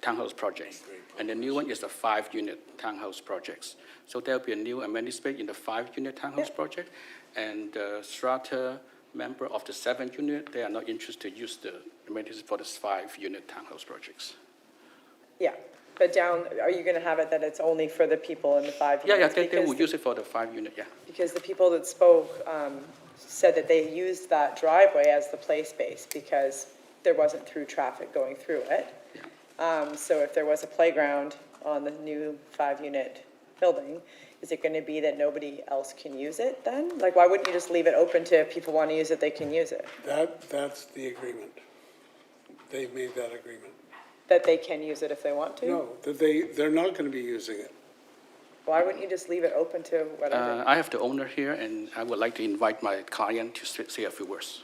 S10: townhouse projects, and the new one is a 5-unit townhouse projects. So there'll be a new amenity space in the 5-unit townhouse project, and the strata member of the 7-unit, they are not interested to use the amenities for the 5-unit townhouse projects.
S5: Yeah, but are you going to have it that it's only for the people in the 5 units?
S10: Yeah, they will use it for the 5-unit, yeah.
S5: Because the people that spoke said that they used that driveway as the play space because there wasn't through traffic going through it. So if there was a playground on the new 5-unit building, is it going to be that nobody else can use it then? Like, why wouldn't you just leave it open to if people want to use it, they can use it?
S1: That's the agreement. They've made that agreement.
S5: That they can use it if they want to?
S1: No, that they're not going to be using it.
S5: Why wouldn't you just leave it open to whatever?
S10: I have the owner here, and I would like to invite my client to say a few words.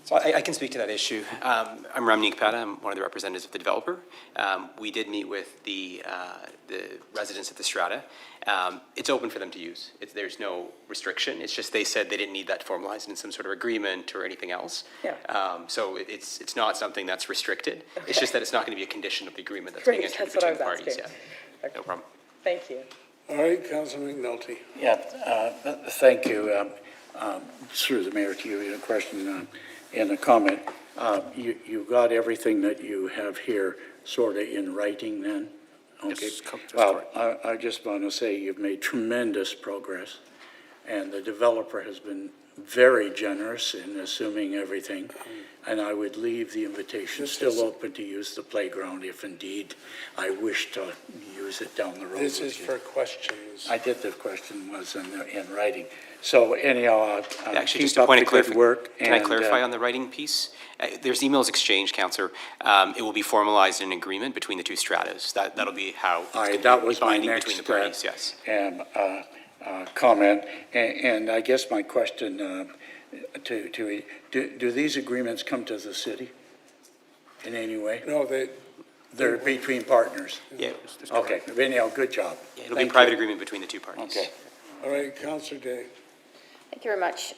S12: So I can speak to that issue. I'm Ramneek Pata. I'm one of the representatives of the developer. We did meet with the residents at the Strata. It's open for them to use. There's no restriction. It's just they said they didn't need that formalized in some sort of agreement or anything else.
S5: Yeah.
S12: So it's not something that's restricted.
S5: Okay.
S12: It's just that it's not going to be a condition of the agreement that's
S5: Great,
S12: being entered
S5: that's what I
S12: between the
S5: was
S12: parties.
S5: asking.
S12: Yeah. No problem.
S5: Thank you.
S1: All right, Councillor McNulty.
S7: Yeah, thank you. Through the mayor to you, in a question and a comment. You got everything that you have here sort of in writing then? Okay.
S10: Yes, that's
S7: Well,
S10: correct.
S7: I just want to say you've made tremendous progress, and the developer has been very generous in assuming everything, and I would leave the invitation still open to use the playground if indeed I wish to use it down the road.
S1: This
S7: with
S1: is
S7: you.
S1: for questions.
S7: I did, the question was in writing. So anyhow,
S12: Actually,
S7: keep
S12: just a
S7: up
S12: point
S7: the
S12: of
S7: good
S12: clarification.
S7: work.
S12: Can I
S7: and,
S12: clarify on the writing piece? There's emails exchanged, Counselor. It will be formalized in an agreement between the two stratas. That'll be how it's
S7: Aye,
S12: gonna
S7: that
S12: be
S7: was my
S12: binding
S7: next
S12: between the parties, yes.
S7: Comment, and I guess my question do these agreements come to the city in any way?
S1: No,
S7: They're between partners?
S12: Yeah,
S7: Okay, anyhow, good job.
S12: yeah, it'll be a
S7: Thank
S12: private
S7: you.
S12: agreement between the two parties.
S7: Okay.
S1: all right, Councillor Day.
S4: Thank you very much.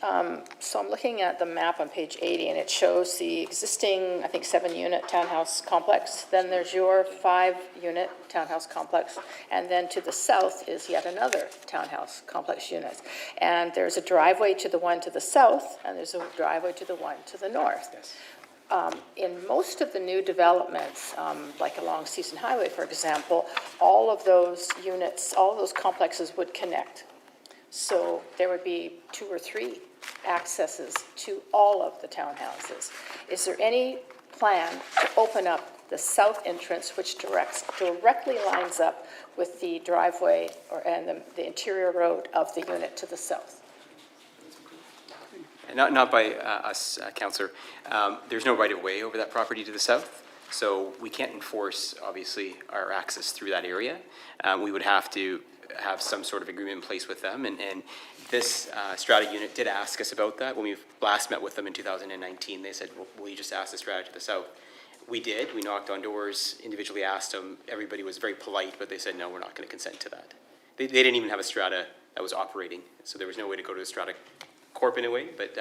S4: So I'm looking at the map on page 80, and it shows the existing, I think, 7-unit townhouse complex. Then there's your 5-unit townhouse complex, and then to the south is yet another townhouse complex unit. And there's a driveway to the one to the south, and there's a driveway to the one to the north. In most of the new developments, like along Season Highway, for example, all of those units, all of those complexes would connect. So there would be 2 or 3 accesses to all of the townhouses. Is there any plan to open up the south entrance, which directly lines up with the driveway and the interior road of the unit to the south?
S12: Not by us, Counselor. There's no right-of-way over that property to the south, so we can't enforce, obviously, our access through that area. We would have to have some sort of agreement in place with them, and this strata unit did ask us about that. When we last met with them in 2019, they said, well, will you just ask the strata to the south? We did. We knocked on doors, individually asked them. Everybody was very polite, but they said, no, we're not going to consent to that. They didn't even have a strata that was operating, so there was no way to go to a strata corp in a way, but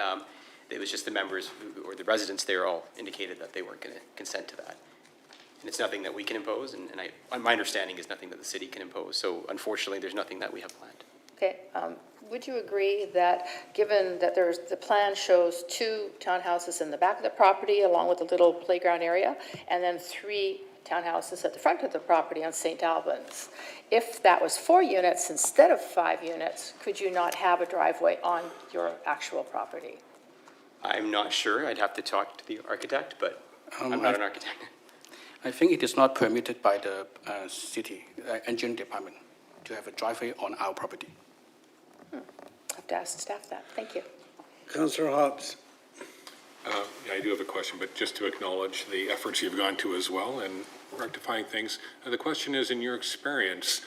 S12: it was just the members or the residents there all indicated that they weren't going to consent to that. And it's nothing that we can impose, and my understanding is nothing that the city can impose. So unfortunately, there's nothing that we have planned.
S4: Okay, would you agree that, given that the plan shows 2 townhouses in the back of the property along with a little playground area, and then 3 townhouses at the front of the property on St. Albans, if that was 4 units instead of 5 units, could you not have a driveway on your actual property?
S12: I'm not sure. I'd have to talk to the architect, but I'm not an architect.
S10: I think it is not permitted by the city engineering department to have a driveway on our property.
S4: I have to ask staff that. Thank you.
S1: Councillor Hobbs.
S13: Yeah, I do have a question, but just to acknowledge the efforts you've gone to as well in rectifying things. The question is, in your experience,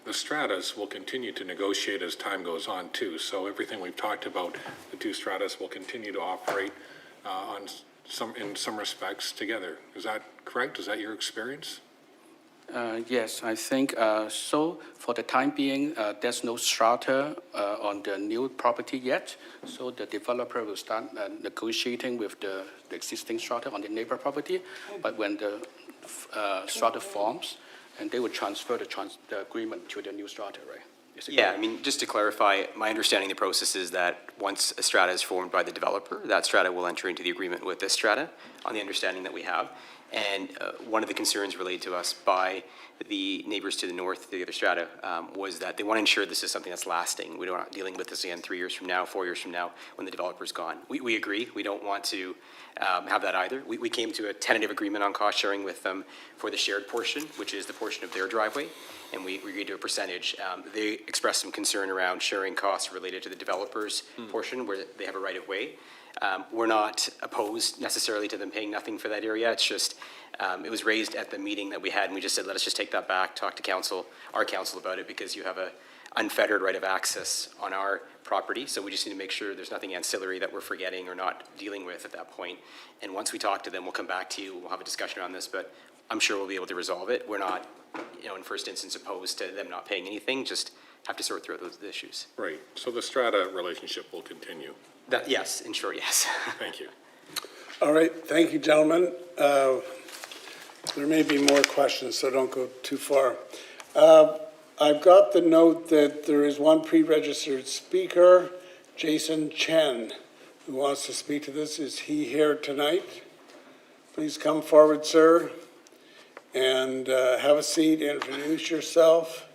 S13: the stratas will continue to negotiate as time goes on too. So everything we've talked about, the 2 stratas will continue to operate in some respects together. Is that correct? Is that your experience?
S10: Yes, I think so. For the time being, there's no strata on the new property yet. So the developer will start negotiating with the existing strata on the neighbor property. But when the strata forms, and they will transfer the agreement to the new strata, right?
S12: Yeah, I mean, just to clarify, my understanding of the process is that once a strata is formed by the developer, that strata will enter into the agreement with this strata on the understanding that we have. And one of the concerns relayed to us by the neighbors to the north, the other strata, was that they want to ensure this is something that's lasting. We're not dealing with this again 3 years from now, 4 years from now, when the developer's gone. We agree. We don't want to have that either. We came to a tentative agreement on cost sharing with them for the shared portion, which is the portion of their driveway, and we agreed to a percentage. They expressed some concern around sharing costs related to the developer's portion, where they have a right of way. We're not opposed necessarily to them paying nothing for that area. It's just, it was raised at the meeting that we had, and we just said, let us just take that back, talk to council, our council about it, because you have a unfettered right of access on our property. So we just need to make sure there's nothing ancillary that we're forgetting or not dealing with at that point. And once we talk to them, we'll come back to you, we'll have a discussion on this, but I'm sure we'll be able to resolve it. We're not, in first instance opposed to them not paying anything, just have to sort through those issues.
S13: Right. So the strata relationship will continue.
S12: Yes, in short, yes.
S13: Thank you.
S1: All right, thank you, gentlemen. There may be more questions, so don't go too far. I've got the note that there is one pre-registered speaker, Jason Chen, who wants to speak to this. Is he here tonight? Please come forward, sir, and have a seat, introduce yourself.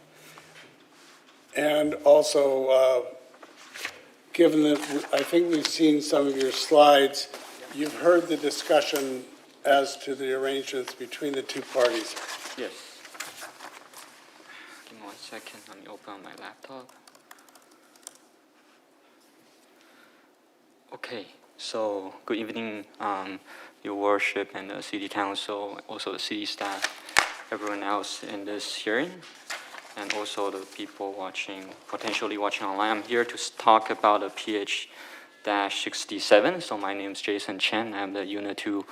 S1: And also, given that I think we've seen some of your slides, you've heard the discussion as to the arrangements between the two parties.
S14: Yes. Give me 1 second, let me open my laptop. Okay, so good evening, Your Worship and the City Council, also the city staff, everyone else in this hearing, and also the people watching, potentially watching online. I'm here to talk about the PH-67. So my name is Jason Chen. I'm the Unit 2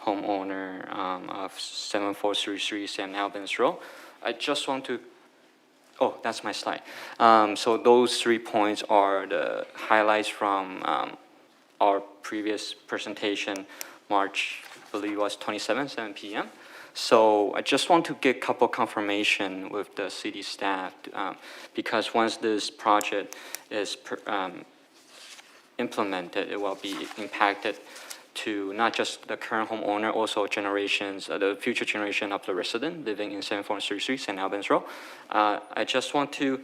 S14: homeowner of 7433 St. Albans Road. I just want to, oh, that's my slide. So those 3 points are the highlights from our previous presentation, March, I believe it was 27, 7 p.m. So I just want to get a couple confirmation with the city staff because once this project is implemented, it will be impacted to not just the current homeowner, also generations, the future generation of the resident living in 7433 St. Albans Road. I just want to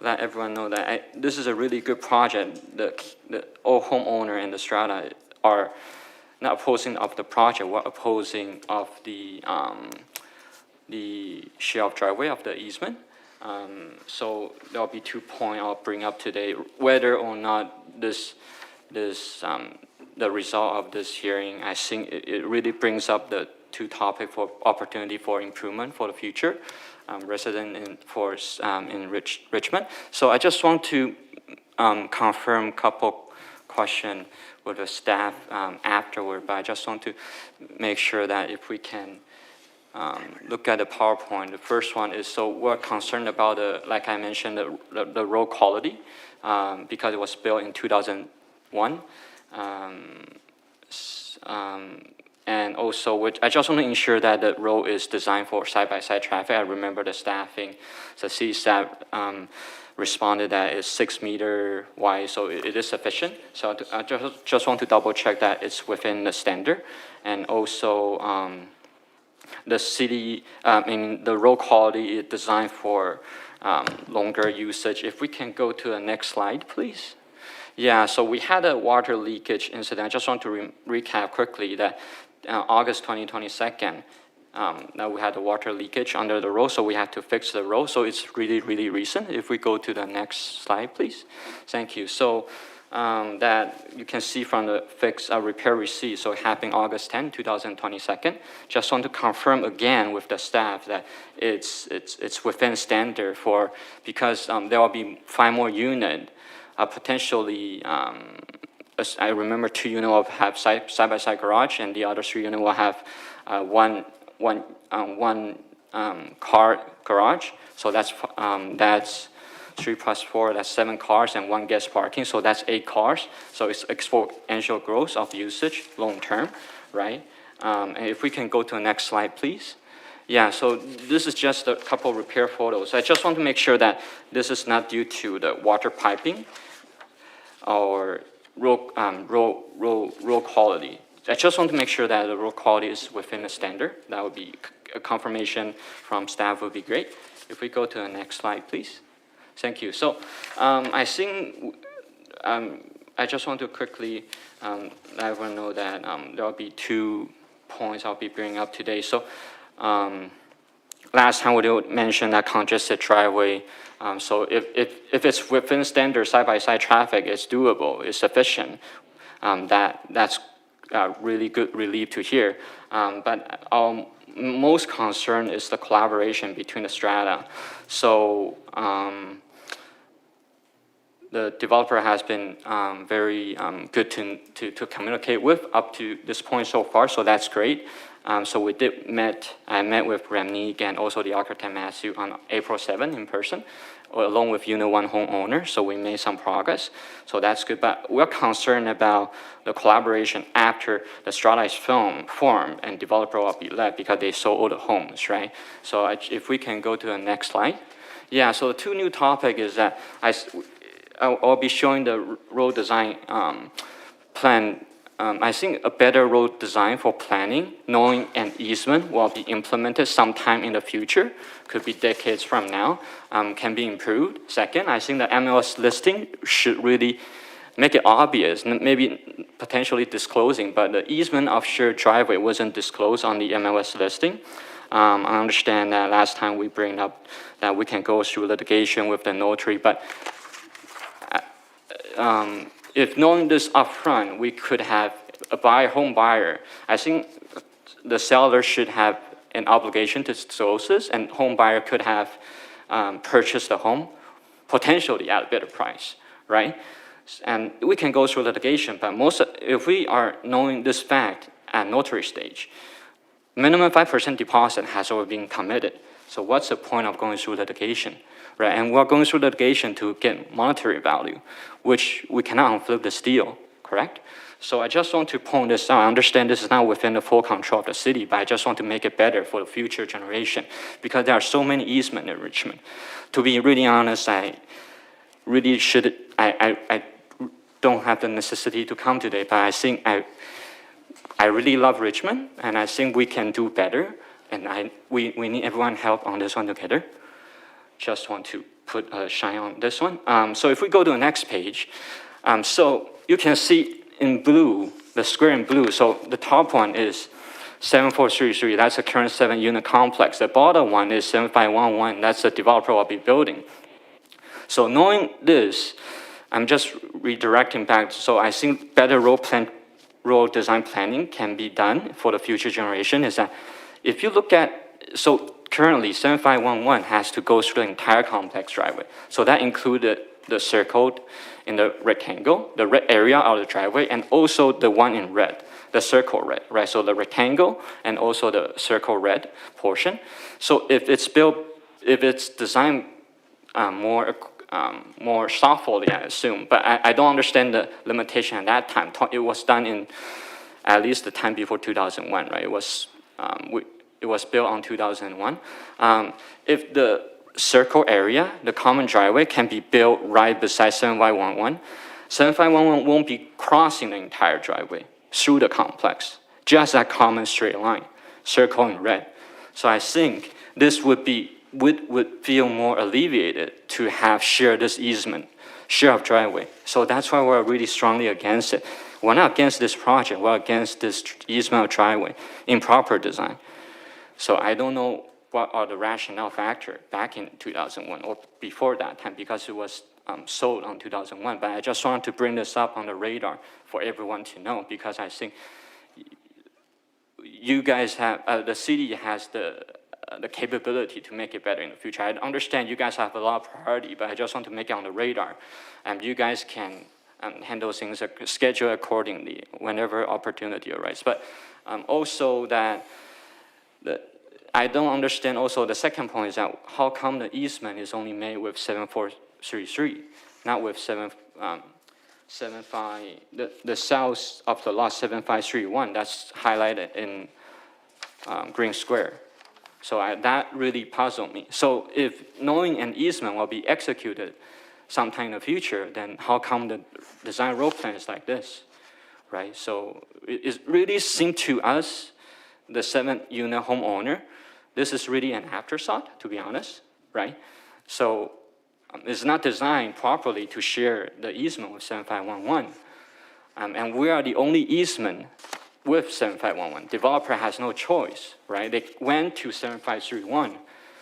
S14: let everyone know that this is a really good project. All homeowner and the strata are not opposing of the project, we're opposing of the share of driveway of the easement. So there'll be 2 points I'll bring up today, whether or not the result of this hearing, I think it really brings up the 2 topics for opportunity for improvement for the future, resident in Richmond. So I just want to confirm a couple questions with the staff afterward, but I just want to make sure that if we can look at the PowerPoint. The first one is, so we're concerned about, like I mentioned, the road quality because it was built in 2001. And also, I just want to ensure that the road is designed for side-by-side traffic. I remember the staffing, the city staff responded that it's 6 meter wide, so it is sufficient. So I just want to double check that it's within the standard. And also, the city, the road quality is designed for longer usage. If we can go to the next slide, please. Yeah, so we had a water leakage incident. I just want to recap quickly that August 2022, now we had a water leakage under the road, so we had to fix the road. So it's really, really recent. If we go to the next slide, please. Thank you. So that you can see from the repair receipt, so it happened August 10, 2022. Just want to confirm again with the staff that it's within standard for, because there will be 5 more units. Potentially, I remember 2 units will have side-by-side garage, and the other 3 units will have one car garage. So that's 3 plus 4, that's 7 cars and 1 guest parking. So that's 8 cars. So it's exponential growth of usage long term, right? And if we can go to the next slide, please. Yeah, so this is just a couple repair photos. I just want to make sure that this is not due to the water piping or road quality. I just want to make sure that the road quality is within the standard. That would be a confirmation from staff would be great. If we go to the next slide, please. Thank you. So I think I just want to quickly let everyone know that there will be 2 points I'll be bringing up today. So last time we did mention that congested driveway. So if it's within standard side-by-side traffic, it's doable, it's sufficient. That's really good relief to hear. But our most concern is the collaboration between the strata. So the developer has been very good to communicate with up to this point so far, so that's great. So I met with Ramneek and also the architect Matthew on April 7 in person, along with Unit 1 homeowner, so we made some progress. So that's good, but we're concerned about the collaboration after the strata is formed and developer will be led because they sold all the homes, right? So if we can go to the next slide. Yeah, so the 2 new topic is that I'll be showing the road design plan. I think a better road design for planning, knowing an easement will be implemented sometime in the future, could be decades from now, can be improved. Second, I think the MLS listing should really make it obvious, maybe potentially disclosing, but the easement of shared driveway wasn't disclosed on the MLS listing. I understand that last time we bring up that we can go through litigation with the notary, but if knowing this upfront, we could have a home buyer. I think the seller should have an obligation to disclose this, and home buyer could have purchased the home potentially at a better price, right? And we can go through litigation, but if we are knowing this fact at notary stage, minimum 5% deposit has already been committed. So what's the point of going through litigation, right? And we're going through litigation to get monetary value, which we cannot unflip this deal, correct? So I just want to point this out. I understand this is not within the full control of the city, but I just want to make it better for the future generation because there are so many easements in Richmond. To be really honest, I really should, I don't have the necessity to come today, but I think I really love Richmond, and I think we can do better, and we need everyone's help on this one together. Just want to put a shine on this one. So if we go to the next page, so you can see in blue, the square in blue, so the top one is 7433, that's a current 7-unit complex. The bottom one is 7511, that's the developer will be building. So knowing this, I'm just redirecting back, so I think better road design planning can be done for the future generation is that if you look at, so currently 7511 has to go through the entire complex driveway. So that included the circle in the rectangle, the red area of the driveway, and also the one in red, the circle red, right? So the rectangle and also the circle red portion. So if it's designed more thoughtfully, I assume, but I don't understand the limitation at that time. It was done in at least the time before 2001, right? It was built on 2001. If the circle area, the common driveway, can be built right beside 7511, 7511 won't be crossing the entire driveway through the complex, just that common straight line, circle in red. So I think this would feel more alleviated to have shared this easement, share of driveway. So that's why we're really strongly against it. We're not against this project, we're against this easement of driveway, improper design. So I don't know what are the rationale factor back in 2001 or before that time because it was sold on 2001. But I just wanted to bring this up on the radar for everyone to know because I think you guys have, the city has the capability to make it better in the future. I understand you guys have a lot of priority, but I just want to make it on the radar. And you guys can handle things, schedule accordingly whenever opportunity arises. But also that I don't understand also the second point is that how come the easement is only made with 7433, not with 75, the south of the lot 7531, that's highlighted in green square. So that really puzzled me. So if knowing an easement will be executed sometime in the future, then how come the design road plan is like this, right? So it really seemed to us, the 7-unit homeowner, this is really an afterthought, to be honest, right? So it's not designed properly to share the easement with 7511. And we are the only easement with 7511. Developer has no choice, right? They went to 7531,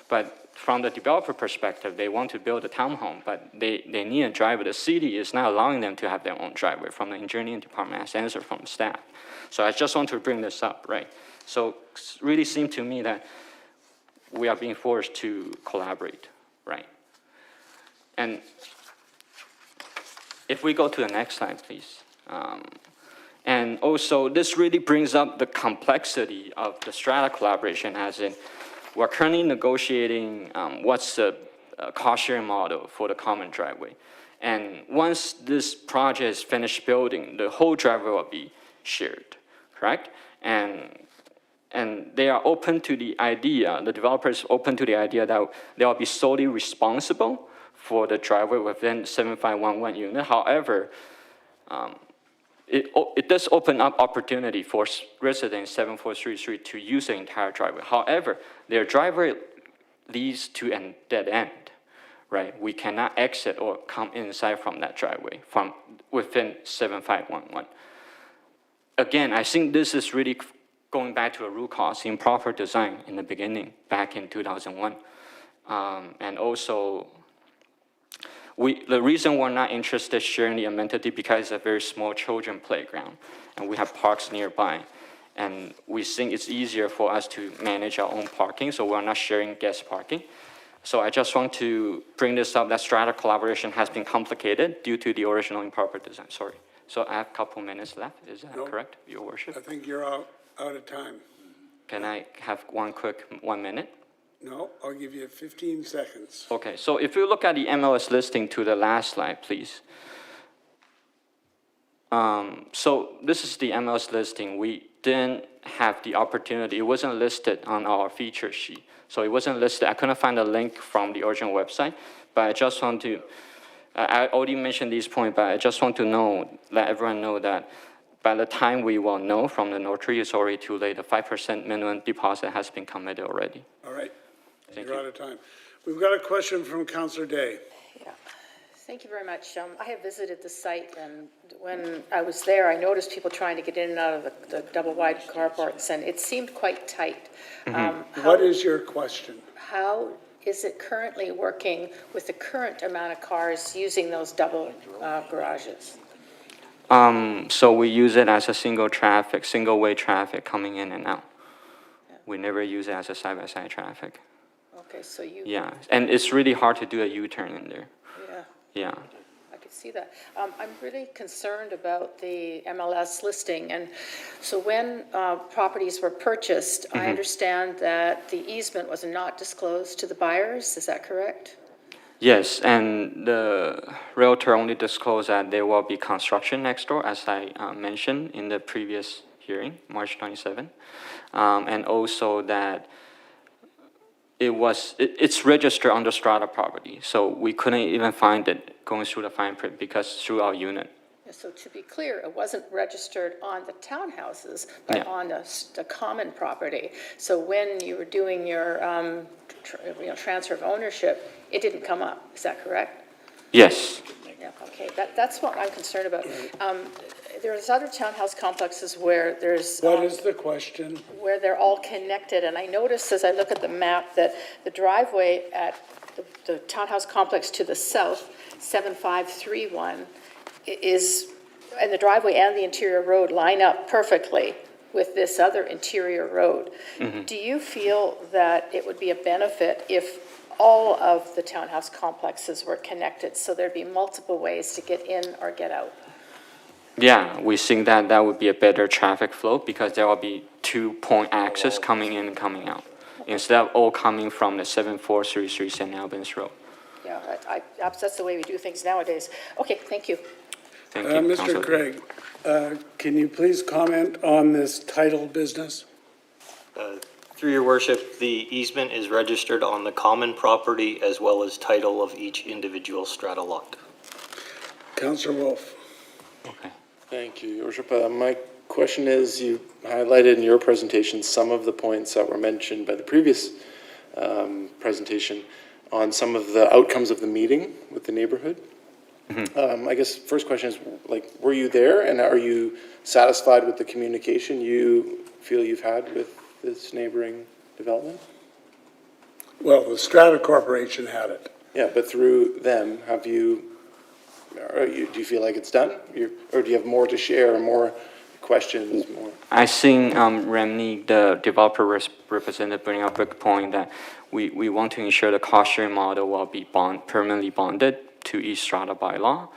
S14: but from the developer perspective, they want to build a townhome, but they need a driveway. The city is not allowing them to have their own driveway. From the engineering department has answered from staff. So I just want to bring this up, right? So it really seemed to me that we are being forced to collaborate, right? And if we go to the next slide, please. And also, this really brings up the complexity of the strata collaboration, as in, we're currently negotiating what's the cost-sharing model for the common driveway. And once this project is finished building, the whole driveway will be shared, correct? And they are open to the idea, the developer is open to the idea that they will be solely responsible for the driveway within 7511 unit. However, it does open up opportunity for residents 7433 to use the entire driveway. However, their driveway leads to a dead end, right? We cannot exit or come inside from that driveway from within 7511. Again, I think this is really going back to a root cause, improper design in the beginning, back in 2001. And also, the reason we're not interested sharing the amenity because it's a very small children playground, and we have parks nearby. And we think it's easier for us to manage our own parking, so we're not sharing guest parking. So I just want to bring this up, that strata collaboration has been complicated due to the original improper design, sorry. So I have a couple minutes left, is that
S1: Nope.
S14: correct, Your Worship?
S1: I think you're out of time.
S14: Can I have one minute?
S1: No, I'll give you 15 seconds.
S14: Okay, so if you look at the MLS listing to the last slide, please. So this is the MLS listing. We didn't have the opportunity, it wasn't listed on our feature sheet. So it wasn't listed, I couldn't find a link from the original website, but I just want to, I already mentioned these points, but I just want to let everyone know that by the time we will know from the notary, it's already too late. The 5% minimum deposit has been committed already.
S1: All right.
S14: Thank
S1: You're
S14: you.
S1: out of time. We've got a question from Councillor Day.
S4: Yeah, thank you very much. I have visited the site, and when I was there, I noticed people trying to get in and out of the double-wide carports, and it seemed quite tight.
S1: What is your question?
S4: How is it currently working with the current amount of cars using those double garages?
S14: So we use it as a single-way traffic coming in and out. We never use it as a side-by-side traffic.
S4: Okay, so you...
S14: Yeah, and it's really hard to do a U-turn in there.
S4: Yeah.
S14: Yeah.
S4: I could see that. I'm really concerned about the MLS listing, and so when properties were purchased, I understand that the easement was not disclosed to the buyers, is that correct?
S14: Yes, and the realtor only disclosed that there will be construction next door, as I mentioned in the previous hearing, March 27. And also that it's registered under strata property, so we couldn't even find it going through the fine print because through our unit.
S4: Yeah, so to be clear, it wasn't registered on the townhouses, but
S14: Yeah.
S4: on the common property. So when you were doing your transfer of ownership, it didn't come up, is that correct?
S14: Yes.
S4: Yeah, okay, that's what I'm concerned about. There's other townhouse complexes where there's...
S1: What is the question?
S4: where they're all connected, and I noticed as I look at the map that the driveway at the townhouse complex to the south, 7531, is, and the driveway and the interior road line up perfectly with this other interior road. Do you feel that it would be a benefit if all of the townhouse complexes were connected, so there'd be multiple ways to get in or get out?
S14: Yeah, we think that that would be a better traffic flow because there will be 2-point access coming in and coming out, instead of all coming from the 7433 St. Albans Road.
S4: Yeah, that's the way we do things nowadays. Okay, thank you.
S14: Thank you,
S1: Mr.
S14: Councilor.
S1: Craig, can you please comment on this title business?
S15: Through your worship, the easement is registered on the common property as well as title of each individual strata lot.
S1: Councillor Wolf.
S14: Okay.
S8: Thank you, Your Worship. My question is, you highlighted in your presentation some of the points that were mentioned by the previous presentation on some of the outcomes of the meeting with the neighborhood. I guess first question is, like, were you there, and are you satisfied with the communication you feel you've had with this neighboring development?
S1: Well, the Strata Corporation had it.
S8: Yeah, but through them, do you feel like it's done? Or do you have more to share, more questions, more?
S14: I think Ramnik, the developer representative, bring up a good point that we want to ensure the cost sharing model will be permanently bonded to each strata bylaw.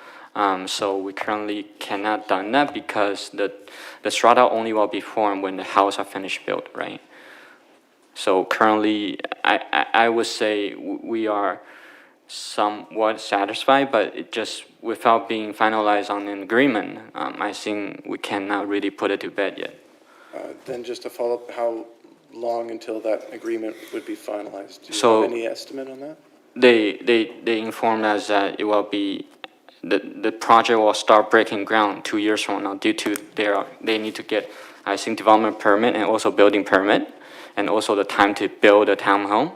S14: So we currently cannot done that because the strata only will be formed when the house are finished built, right? So currently, I would say we are somewhat satisfied, but it just without being finalized on an agreement, I think we cannot really put it to bed yet.
S8: Then just to follow up, how long until that agreement would be finalized? Do you
S14: So-
S8: have any estimate on that?
S14: They informed us that it will be, the project will start breaking ground 2 years from now due to they need to get, I think, development permit and also building permit, and also the time to build a townhome,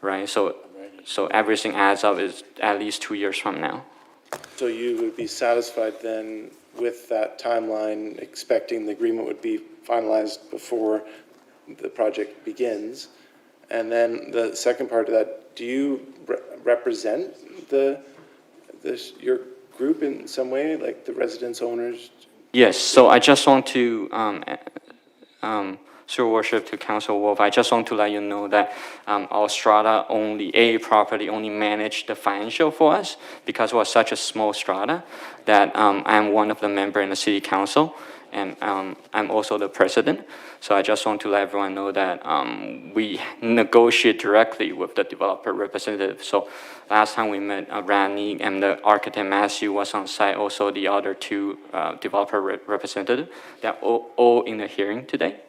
S14: right? So So everything adds up is at least 2 years from now.
S8: So you would be satisfied then with that timeline, expecting the agreement would be finalized before the project begins? And then the second part of that, do you represent your group in some way, like the residents, owners?
S14: Yes, so I just want to, through worship to Council Wolf, I just want to let you know that our strata only, property only manage the financial for us because we're such a small strata that I'm one of the member in the city council and I'm also the president. So I just want to let everyone know that we negotiate directly with the developer representative. So last time we met, Randy and the architect Matthew was on site, also the other two developer representative. They're all in the hearing today.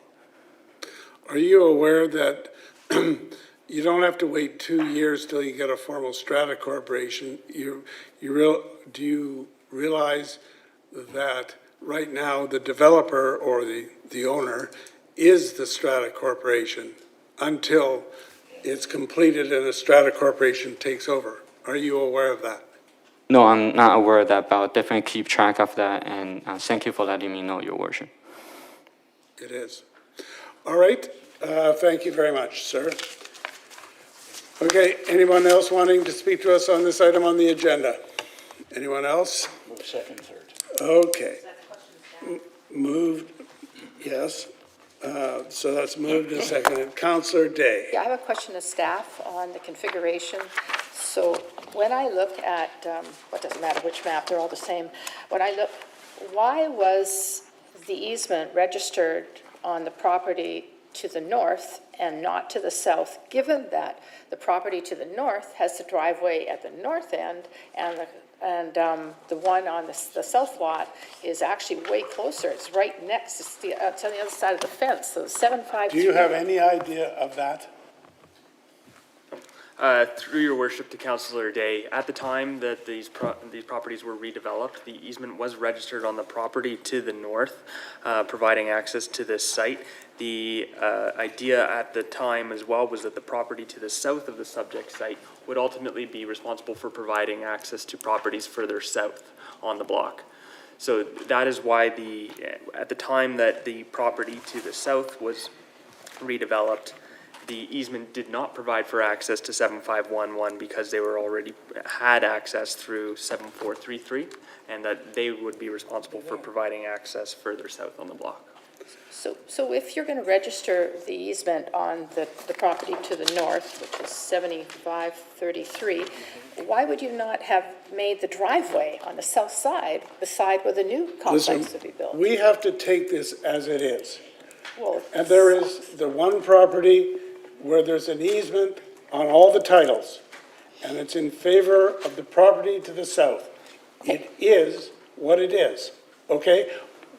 S1: Are you aware that you don't have to wait 2 years till you get a formal strata corporation? Do you realize that right now the developer or the owner is the strata corporation until it's completed and a strata corporation takes over? Are you aware of that?
S14: No, I'm not aware of that, but I'll definitely keep track of that, and thank you for letting me know, Your Worship.
S1: It is. All right, thank you very much, sir. Okay, anyone else wanting to speak to us on this item on the agenda? Anyone else?
S7: Move second, third.
S1: Okay. Moved, yes. So that's moved and seconded. Councillor Day.
S4: Yeah, I have a question to staff on the configuration. So when I look at, what doesn't matter which map, they're all the same. When I look, why was the easement registered on the property to the north and not to the south, given that the property to the north has the driveway at the north end and the one on the south lot is actually way closer. It's right next, it's on the other side of the fence, so 753.
S1: Do you have any idea of that?
S6: Through your worship to Councillor Day, at the time that these properties were redeveloped, the easement was registered on the property to the north, providing access to this site. The idea at the time as well was that the property to the south of the subject site would ultimately be responsible for providing access to properties further south on the block. So that is why at the time that the property to the south was redeveloped, the easement did not provide for access to 7511 because they were already had access through 7433, and that they would be responsible for providing access further south on the block.
S4: So if you're going to register the easement on the property to the north, which is 7533, why would you not have made the driveway on the south side, beside where the new complex would be built?
S1: We have to take this as it is.
S4: Well,
S1: And there is the one property where there's an easement on all the titles, and it's in favor of the property to the south. It is what it is, okay?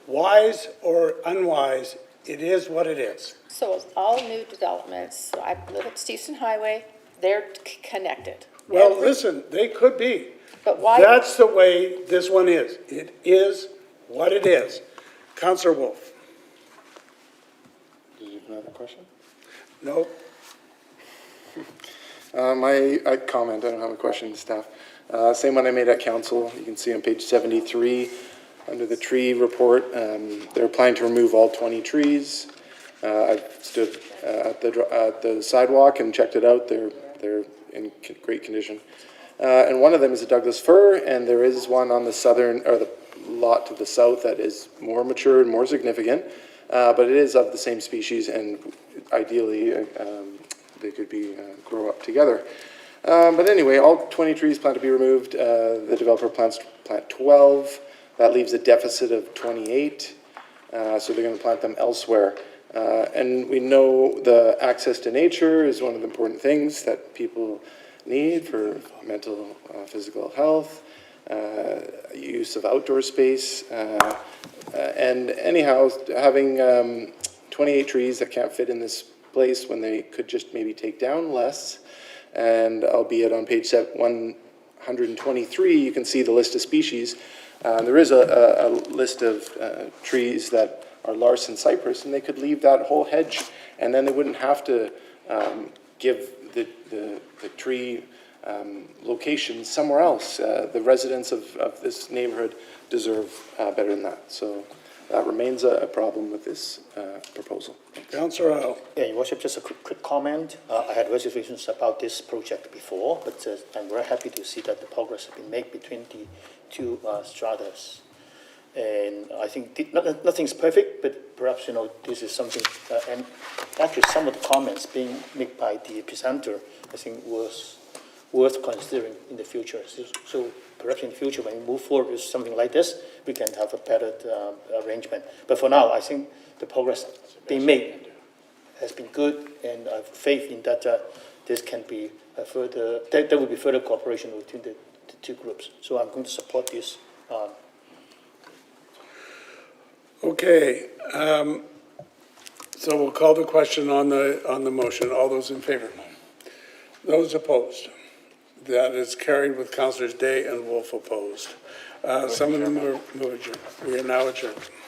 S1: Wise or unwise, it is what it is.
S4: So all new developments, so I live at Stevenson Highway, they're connected.
S1: Well, listen, they could be.
S4: But why?
S1: That's the way this one is. It is what it is. Councillor Wolf?
S8: Did you have another question?
S1: No?
S8: I comment, I don't have a question, staff. Same one I made at council. You can see on page 73, under the tree report, they're planning to remove all 20 trees. I've stood at the sidewalk and checked it out. They're in great condition. And one of them is a Douglas fir, and there is one on the southern, or the lot to the south that is more mature and more significant, but it is of the same species, and ideally, they could be grow up together. But anyway, all 20 trees plan to be removed. The developer plans to plant 12. That leaves a deficit of 28. So they're going to plant them elsewhere. And we know the access to nature is one of the important things that people need for mental, physical health, use of outdoor space. And anyhow, having 28 trees that can't fit in this place when they could just maybe take down less. And albeit on page 123, you can see the list of species. There is a list of trees that are Larsen cypress, and they could leave that whole hedge, and then they wouldn't have to give the tree location somewhere else. The residents of this neighborhood deserve better than that. So that remains a problem with this proposal.
S1: Councillor Howell.
S11: Yeah, Your Worship, just a quick comment. I had reservations about this project before, but I'm very happy to see that the progress has been made between the two stratas. And I think nothing's perfect, but perhaps, this is something, and actually some of the comments being made by the presenter, I think was worth considering in the future. So perhaps in the future, when we move forward with something like this, we can have a better arrangement. But for now, I think the progress being made has been good, and I have faith in that this can be there will be further cooperation between the two groups. So I'm going to support this.
S1: Okay, so we'll call the question on the motion. All those in favor? Those opposed? That is carried with Councillors Day and Wolf opposed. Someone move adjourned. We are now adjourned.